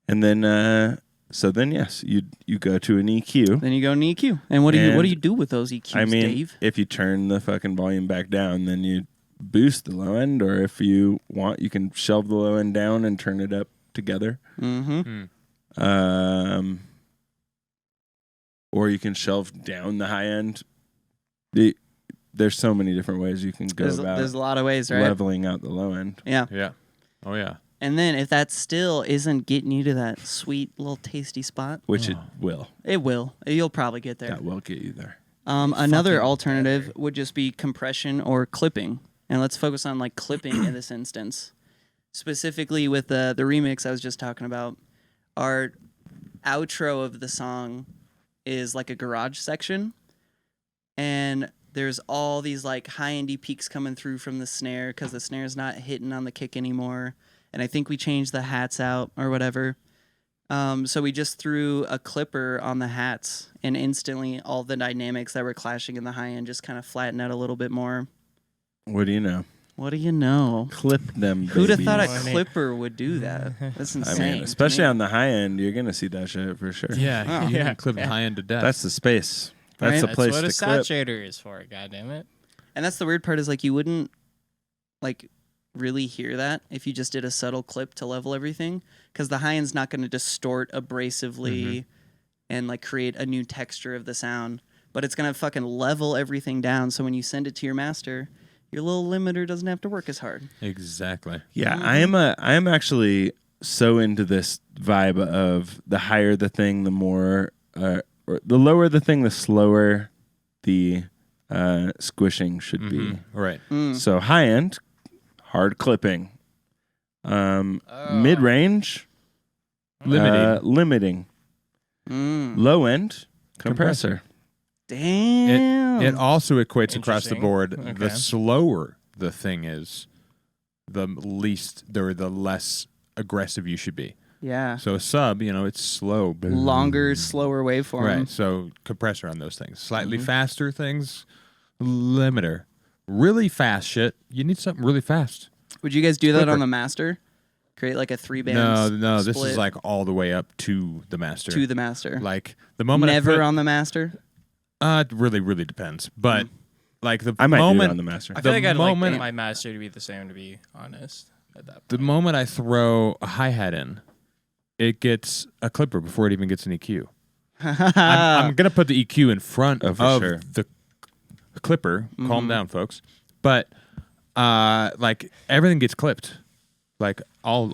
And then, so then yes, you go to an EQ. Then you go to EQ. And what do And, you do with those EQs, I mean, Dave? if you turn the fucking volume back down, then you boost the low end, or if you want, you can shelve the low end down and turn it up together. Mm-hmm. Or you can shelve down the high end. There's so many different ways you can go about There's a lot of ways, right? leveling out the low end. Yeah. Yeah. Oh yeah. And then if that still isn't getting you to that sweet little tasty spot, Which it will. it will. You'll probably get there. That will get you there. Another alternative would just be compression or clipping. And let's focus on like clipping in this instance. Specifically with the remix I was just talking about, our outro of the song is like a garage section. And there's all these like high-endy peaks coming through from the snare because the snare's not hitting on the kick anymore. And I think we changed the hats out or whatever. So we just threw a clipper on the hats, and instantly all the dynamics that were clashing in the high end just kind of flattened out a little bit more. What do you know? What do you know? Clip them, Who'd have baby. thought a Funny. clipper would do that? That's I insane. mean, to especially me. on the high end, you're gonna see that shit for sure. Yeah. Oh. You Yeah. can clip the high end to death. That's the space. That's Right? the That's place what a to clip. saturator is for, goddammit. And that's the weird part is like you wouldn't like really hear that if you just did a subtle clip to level everything because the high end's not going to distort abrasively and like create a new texture of the sound, but it's going to fucking level everything down. So when you send it to your master, your little limiter doesn't have to work as hard. exactly. Yeah, I am actually so into this vibe of the higher the thing, the more, or the lower the thing, the slower the squishing should be. Right. So high end, hard clipping. Mid range, limiting. Low end, compressor. Damn. It also equates across the Interesting. board. Okay. The slower the thing is, the less aggressive you should be. yeah. So a sub, it's slow. Longer, slower waveform. Right. So compressor on those things. Slightly faster things, limiter. Really fast shit. You need something really fast. Would you guys do that Quicker. on the master? Create like a 3-band No. This split is like all the way up to the master. to the master. Like the moment Never I put, on the master? it really depends. But like the I might do moment it on the master. I feel The like I'd moment- like my master to be the same, to be honest. At that the point. moment I throw a hi-hat in, it gets a clipper before it even gets an EQ. I'm gonna put the EQ in front Oh, of for sure. the clipper. Calm down, folks. But like everything gets clipped, like all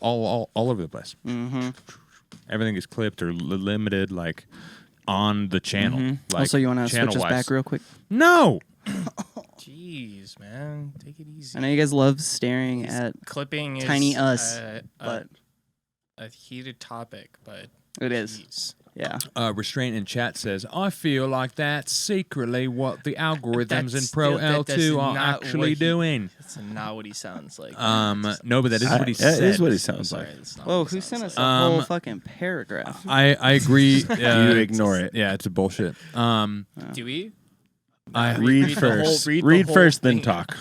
over the place. Mm-hmm. Everything gets clipped or limited, like on the channel. Like, Also, you want to switch us channel-wise. back real quick? No. Jeez, man. Take it easy. I know you guys love staring at Clipping is Tiny us, but but a heated topic, but it is. jeez. Yeah. Restraint in chat says, I feel like that's secretly what the algorithms in That's Pro still- that's L2 are not actually what he- doing. That's not what he sounds like. No, but that is what he That said. is what he Oh, sounds sorry, like. that's not Whoa, what he who sounds sent us like. a whole fucking paragraph? I agree. You ignore it. Yeah, it's a bullshit. Do we? I Read Read the whole- first. read the Read whole first, then thing. talk.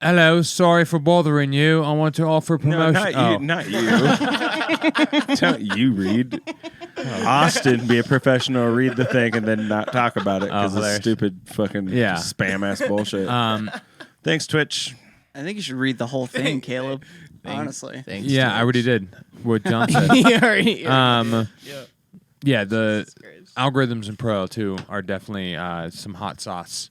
Hello, sorry for bothering you. I want to offer No, promotion. not you. Don't you read. Austin, be a professional, read the thing, and then not talk about it because it's hilarious. stupid fucking spam ass bullshit. Thanks, Twitch. I think you should read the whole thing, Caleb. honestly. Thanks, Yeah, I already George. did what John said. Yeah. Yeah, the algorithms in Pro L2 are definitely some hot sauce.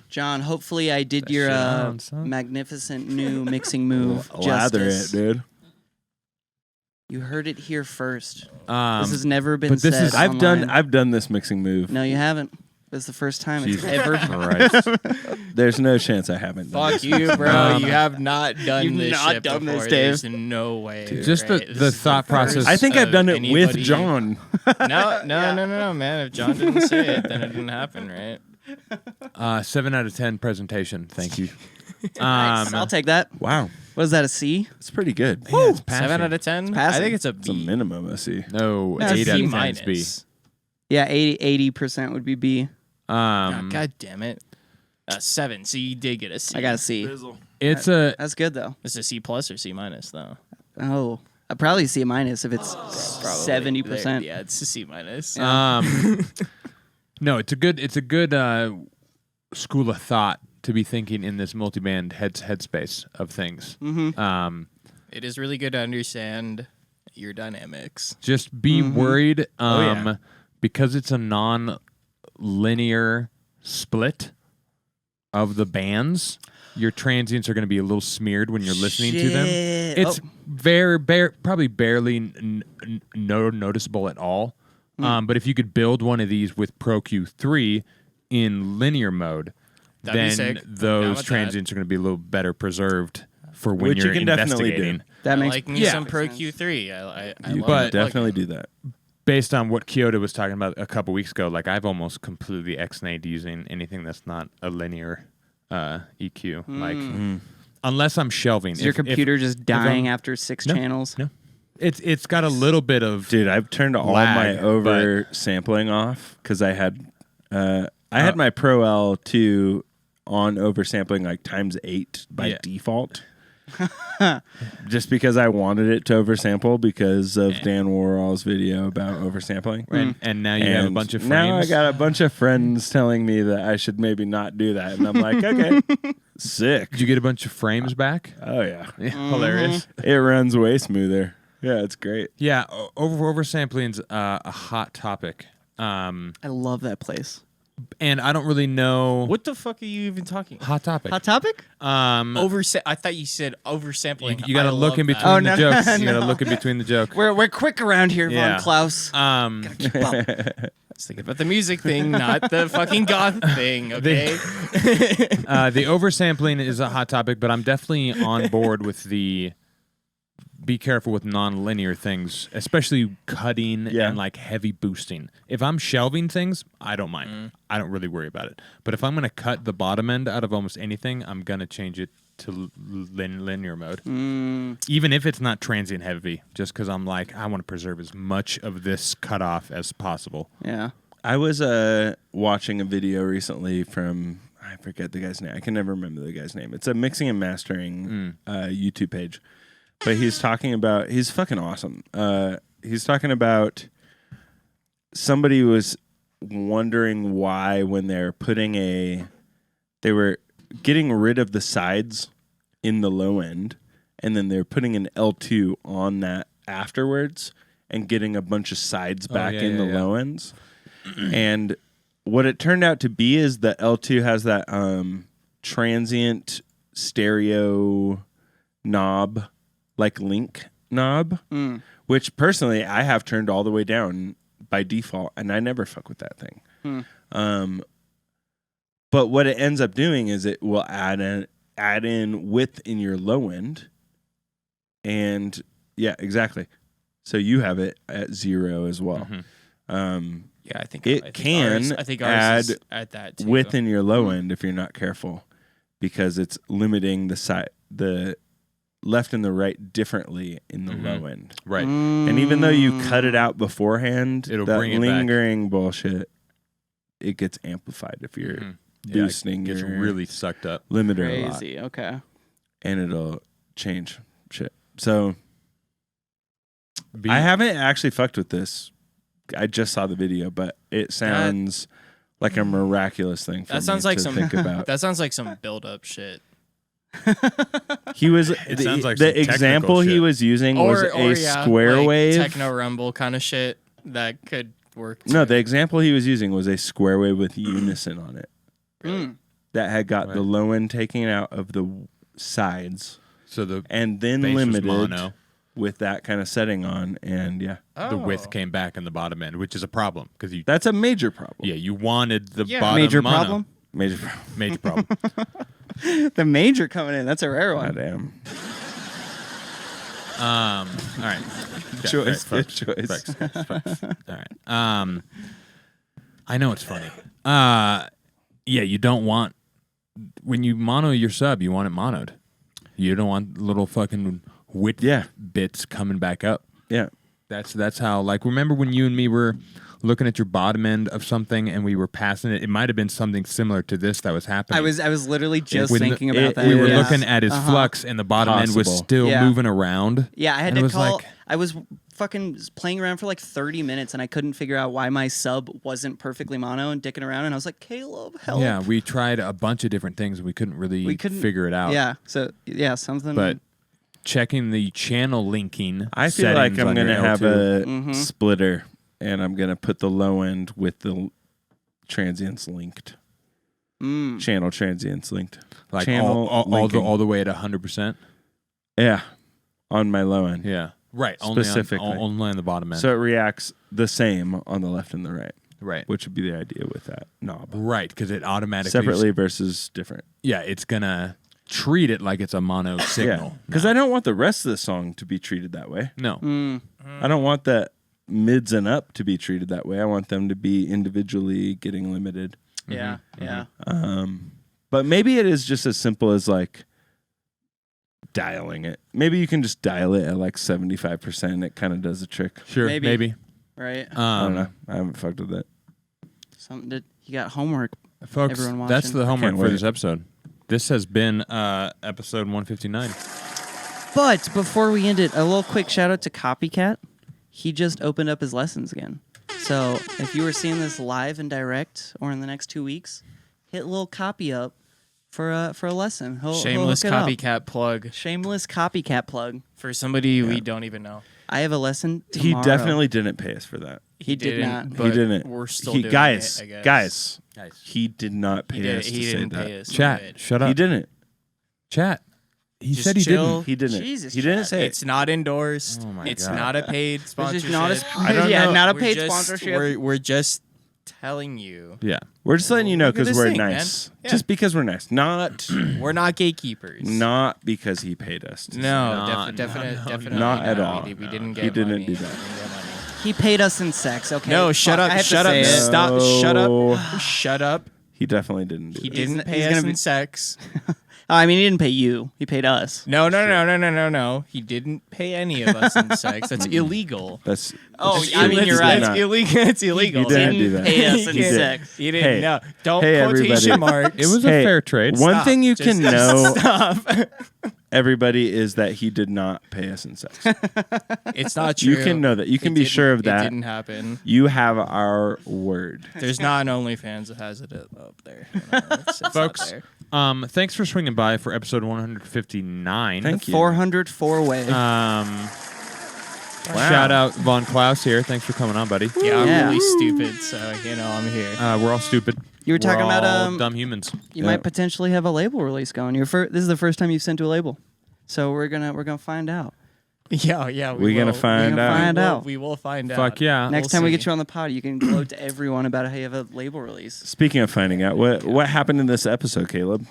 John, hopefully I did That your shit on, son. magnificent new mixing move Lather justice. it, dude. You heard it here first. Um, This has never been but this said is- online. I've done this mixing move. No, you haven't. This is the first time it's Jesus ever. Christ. There's no chance I haven't done Fuck this. you, bro. Um, You have not done You've this not shit done this, before. Dave. There's no way. Just right? the This is thought process- first I think I've of done it with anybody- John. No, man. If John didn't say it, then it didn't happen, right? 7 out of 10 presentation. Thank you. Nice. I'll take that. Wow. What is that, a C? It's pretty good. Yeah, it's passing. 7 out of 10. I passing. think it's a It's a B. minimum, I see. No, No, 8 out C of 10 is B. minus. Yeah, 80% would be B. God damn it. 7. So you did get a C. I got a C. It's a That's good, though. It's a C plus or C minus though. Oh, I'd probably see a minus if it's Probably. 70%. Yeah, it's a C minus. no, it's a good school of thought to be thinking in this multi-band headspace of things. Mm-hmm. It is really good to understand your dynamics. Just be worried yeah. because it's a non-linear split of the bands. Your transients are going to be a little smeared when you're listening to them. Shit. It's probably barely noticeable at all. But if you could build one of these with Pro Q3 in linear mode, That'd be then sick. I'm down those with transients are going to be a little better preserved for when Which you you're can definitely investigating. do. That I makes like me yeah. some Pro Q3. I You love can it. definitely do that. Based on what Kyoto was talking about a couple weeks ago, like I've almost completely X-nayed using anything that's not a linear EQ. Like unless I'm shelving. Is your computer just dying I'm- after 6 No. channels? No. It's got a little bit of Dude, I've turned all lag, my over sampling off because I had my Pro L2 on oversampling like times 8 by Yeah. default. Just because I wanted it to oversample because of Dan Warhol's video about oversampling. and now you have a And bunch of frames. now I got a bunch of friends telling me that I should maybe not do that. And I'm like, okay, sick. Did you get a bunch of frames back? Oh, yeah. Yeah, hilarious. It runs way smoother. Yeah, it's great. Yeah, oversampling's a hot topic. I love that place. And I don't really know What the fuck are you even talking about? hot topic. Hot topic? I thought you said oversampling. You got to I look in love between that. Oh, the no, jokes. no, You got to no. look in between the joke. We're quick around here, Yeah. Von Klaus. Um, I was thinking about the music thing, not the fucking goth thing, okay? the oversampling is a hot topic, but I'm definitely on board with the be careful with non-linear things, especially cutting Yeah. and like heavy boosting. If I'm shelving things, I don't mind. I don't really worry about it. But if I'm going to cut the bottom end out of almost anything, I'm going to change it to linear mode. Even if it's not transient heavy, just because I'm like, I want to preserve as much of this cutoff as possible. Yeah. I was watching a video recently from, I forget the guy's name. I can never remember the guy's name. It's a mixing and mastering YouTube page. But he's talking about, he's fucking awesome. He's talking about somebody was wondering why when they were getting rid of the sides in the low end, and then they're putting an L2 on that afterwards and getting a bunch of sides back in the low ends. And what it turned out to be is the L2 has that transient stereo knob, like link knob, which personally I have turned all the way down by default, and I never fuck with that thing. But what it ends up doing is it will add in width in your low end, and yeah, exactly. So you have it at 0 as well. Yeah, I think It can I think add ours is at that too. width in your low end if you're not careful, because it's limiting the left and the right differently in the low end. Right. And even though you cut it out beforehand, It'll that bring it back. lingering bullshit, it gets amplified if you're boosting Gets your really sucked up. limiter a lot, Crazy. Okay. and it'll change shit. So I haven't actually fucked with this. I just saw the video, but it sounds like a miraculous thing for That me sounds like to some think about. that sounds like some build up shit. He was. It sounds like the some technical example he shit. was using was a square like wave. techno rumble kind of shit that could work. No, too. the example he was using was a square wave with unison on it. Mm. That had got the Right. low end taken out of the sides So the and then bass was limited mono. with that kind of setting on. And yeah, The width Oh. came back in the bottom end, which is a problem because you that's a major problem. you wanted the Yeah. bottom Major mono. problem. Major problem. Major problem. The major coming in. That's a rare one. Goddamn. All right. Okay, Choice, great, good folks, choice. folks. All right. I know it's funny. Yeah, you don't want when you mono your sub, you want it monoed. You don't want little fucking width Yeah. bits coming back up. Yeah. That's how. Like, remember when you and me were looking at your bottom end of something and we were passing it? It might have been something similar to this that was happening. I was literally just When thinking about that. We were Yeah. looking at his flux, and the bottom end was Possible. still Yeah. moving around. Yeah, I had And it to was call. like- I was fucking playing around for like 30 minutes, and I couldn't figure out why my sub wasn't perfectly mono and dicking around. And I was like, Caleb, help. Yeah, we tried a bunch of different things. We couldn't really We couldn't figure it out. Yeah. So yeah, something. But checking the channel linking. I feel like settings I'm on going to your have L2. a splitter and I'm going to put the low end with the transients linked. Channel transients linked. like channel all the way at 100%. Yeah. On my low end. Yeah, right. Specifically. only on the bottom end. So it reacts the same on the left and the right, right, which would be the idea with that knob. right, because it automatically Separately versus different. Yeah, it's gonna treat it like it's a mono Yeah. signal. Because I don't want the rest of the song to be treated that way. No, I don't want the mids and up to be treated that way. I want them to be individually getting limited. yeah, yeah. But maybe it is just as simple as like dialing it. Maybe you can just dial it at like 75%. It kind of does the trick. sure, maybe. Right. I don't know. I haven't fucked with it. Something that you got homework. Folks, Everyone that's watching. the homework Can't for wait. this episode. This has been episode 159. But before we end it, a little quick shout out to Copycat. He just opened up his lessons again. So if you were seeing this live and direct or in the next 2 weeks, hit a little copy up for a lesson. He'll Shameless hook it up. copycat plug Shameless copycat plug. for somebody we don't even know. I have a lesson tomorrow. He definitely didn't pay us for that. He did didn't, not. But He didn't. We're still He, doing guys, it, I guess. guys, Nice. he did not pay He, did, us he to say didn't that. pay us. Chat, Good. shut up. He didn't. Chat. He Just said he chill. didn't. He didn't. Jesus, he didn't Chad. say It's not endorsed. Oh my it's God. not a paid This sponsorship. is not a I don't know. not a We're paid just- sponsorship. We're just telling you. Yeah. We're just letting you know Look at because this we're thing, man. nice. Yeah. Just because we're nice. Not We're not gatekeepers. because he paid us. to No, No, definitely Not at no. all. We didn't get He didn't money. do that. We didn't get money. He paid us in sex. Okay. No, Fuck, shut I up. have to Shut up. say it. Stop. Shut No. up. Shut up. He definitely didn't do He that. didn't He's pay gonna us be- in sex. I mean, he didn't pay you. He paid us. No. He didn't pay any of us in sex. That's illegal. That's Oh, that's I true. mean, He you're did right. not. It's illegal. It's illegal. He didn't do that. Pay us in He did. sex. He didn't. Hey. No. Don't Hey, quotation everybody. marks. It was Hey, a fair trade. One Stop. thing you Just- can just know, Stop. everybody, is that he did not pay us in sex. It's not true. You can know that. You can It be didn't- sure of It that. didn't happen. You have our word. There's not an OnlyFans that has it up there. You know, it's not Folks, there. thanks for swinging by for episode 159. Thank you. 404 way. Shout out Von Klaus here. Thanks for coming on, buddy. Yeah, I'm Yeah. really stupid, so I'm here. We're all stupid. You were talking We're about, all dumb humans. You Yeah. might potentially have a label release going. This is the first time you've sent to a label, so we're gonna find out. Yeah. We're gonna find out. Find out. We will find out. Fuck yeah. Next We'll time we see. get you on the pod, you can gloat to everyone about how you have a label release. Speaking of finding out, what happened in this episode, Caleb?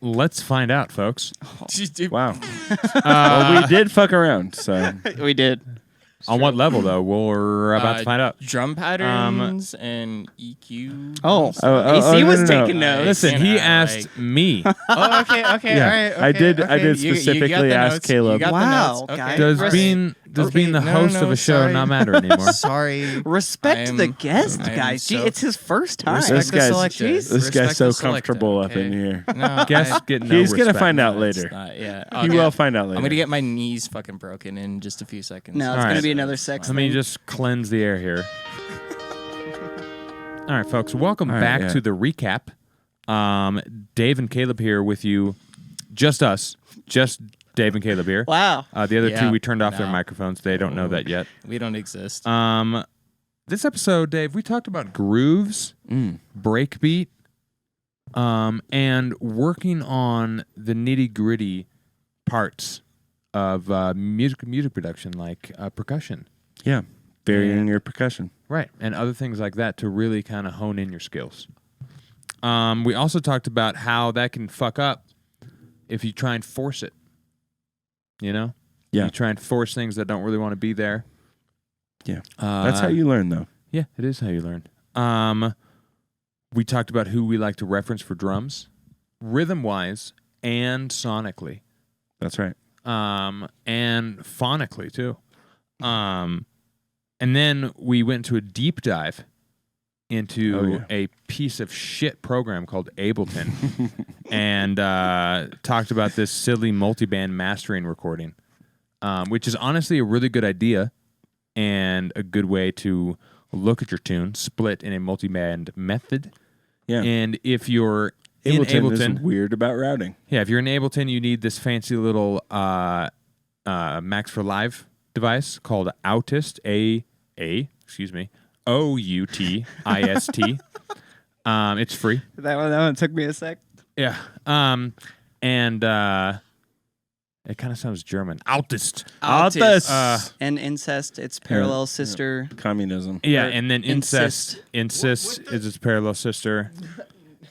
Let's find out, folks. Wow. Well, we did fuck around, so We did. On what level, though? We're about to find out. Drum patterns and EQ. Oh, oh, AC no, was no, no. taking notes. Listen, he you know, asked me. Oh, okay, Yeah. all right. I did- okay. I did You got specifically the ask notes. Caleb. You got the Wow, notes. Okay. guys. Does Res- being the no, host no, of a show sorry. not matter anymore? Sorry. Respect I'm- the guest, I'm guys. Gee, so- it's his first time. Respect This the guy's- selector. this Respect guy's so the selector, comfortable up okay? in here. No, Guests get no He's gonna respect. find out It's later. not- yeah. He Okay. will find out later. I'm gonna get my knees fucking broken in just a few seconds. No, it's All gonna right. be another sex. Let me thing. just cleanse the air here. All right, folks. Welcome All right, back yeah. to the recap. Dave and Caleb here with you just us, just Dave and Caleb here. Wow. The other two, Yeah. we turned off their No. microphones. They don't know that yet. We don't exist. This episode, Dave, we talked about grooves, breakbeat, and working on the nitty gritty parts of music production, like percussion. Yeah. Varying your percussion. Right, and other things like that to really kind of hone in your skills. We also talked about how that can fuck up if you try and force it. You know? Yeah. You try and force things that don't really want to be there. Yeah. That's how you learn, though. Yeah, it is how you learn. We talked about who we like to reference for drums, rhythm-wise and sonically. That's right. And phonically, too. And then we went to a deep dive into a piece of shit program called Ableton and talked about this silly multi-band mastering recording, which is honestly a really good idea and a good way to look at your tune, split in a multi-band method. Yeah. And if you're in Ableton is weird about routing. yeah, if you're in Ableton, you need this fancy little Max for Live device called Outist, OUTIST. It's free. That one took me a sec. Yeah. And it kind of sounds German. Outist. Altis. And incest, its parallel sister. Communism. Yeah, Or and then incest. Incest is its parallel sister.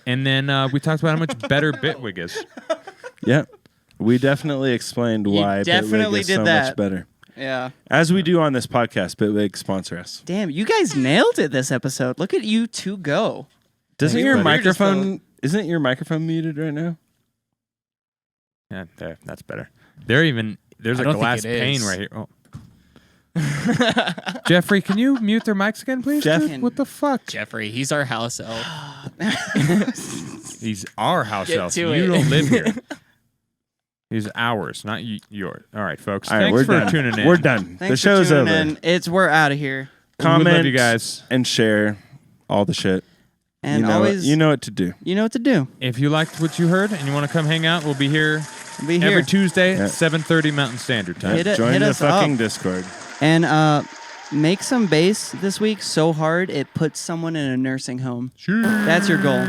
And then we talked about how much better Bitwig is. Yeah. We definitely explained why definitely Bitwig is did so that. much better. Yeah. As we do on this podcast, Bitwig sponsor us. Damn, you guys nailed it this episode. Look at you two go. Doesn't Thanks, your buddy. microphone isn't your microphone muted right now? Yeah, there. That's better. There's I a don't think glass it pane is. right here. Oh. Jeffrey, can you mute their mics again, please? Jeff- Dude, what the fuck? Jeffrey, he's our house elf. He's our house Get elf. to You it. don't live here. He's ours, not yours. All right, folks. All right, Thanks we're for done. tuning in. We're done. Thanks the show's for over. tuning in. We're out of here. We love Comment you guys. and share all the shit. And you know always, you know what to do. you know what to do. If you liked what you heard and you want to come hang out, we'll be here Be here. every Tuesday Yeah. at 7:30 Mountain Standard Time. Hit it- Join the us fucking up. Discord. And make some bass this week so hard it puts someone in a nursing home. Sure. That's your goal.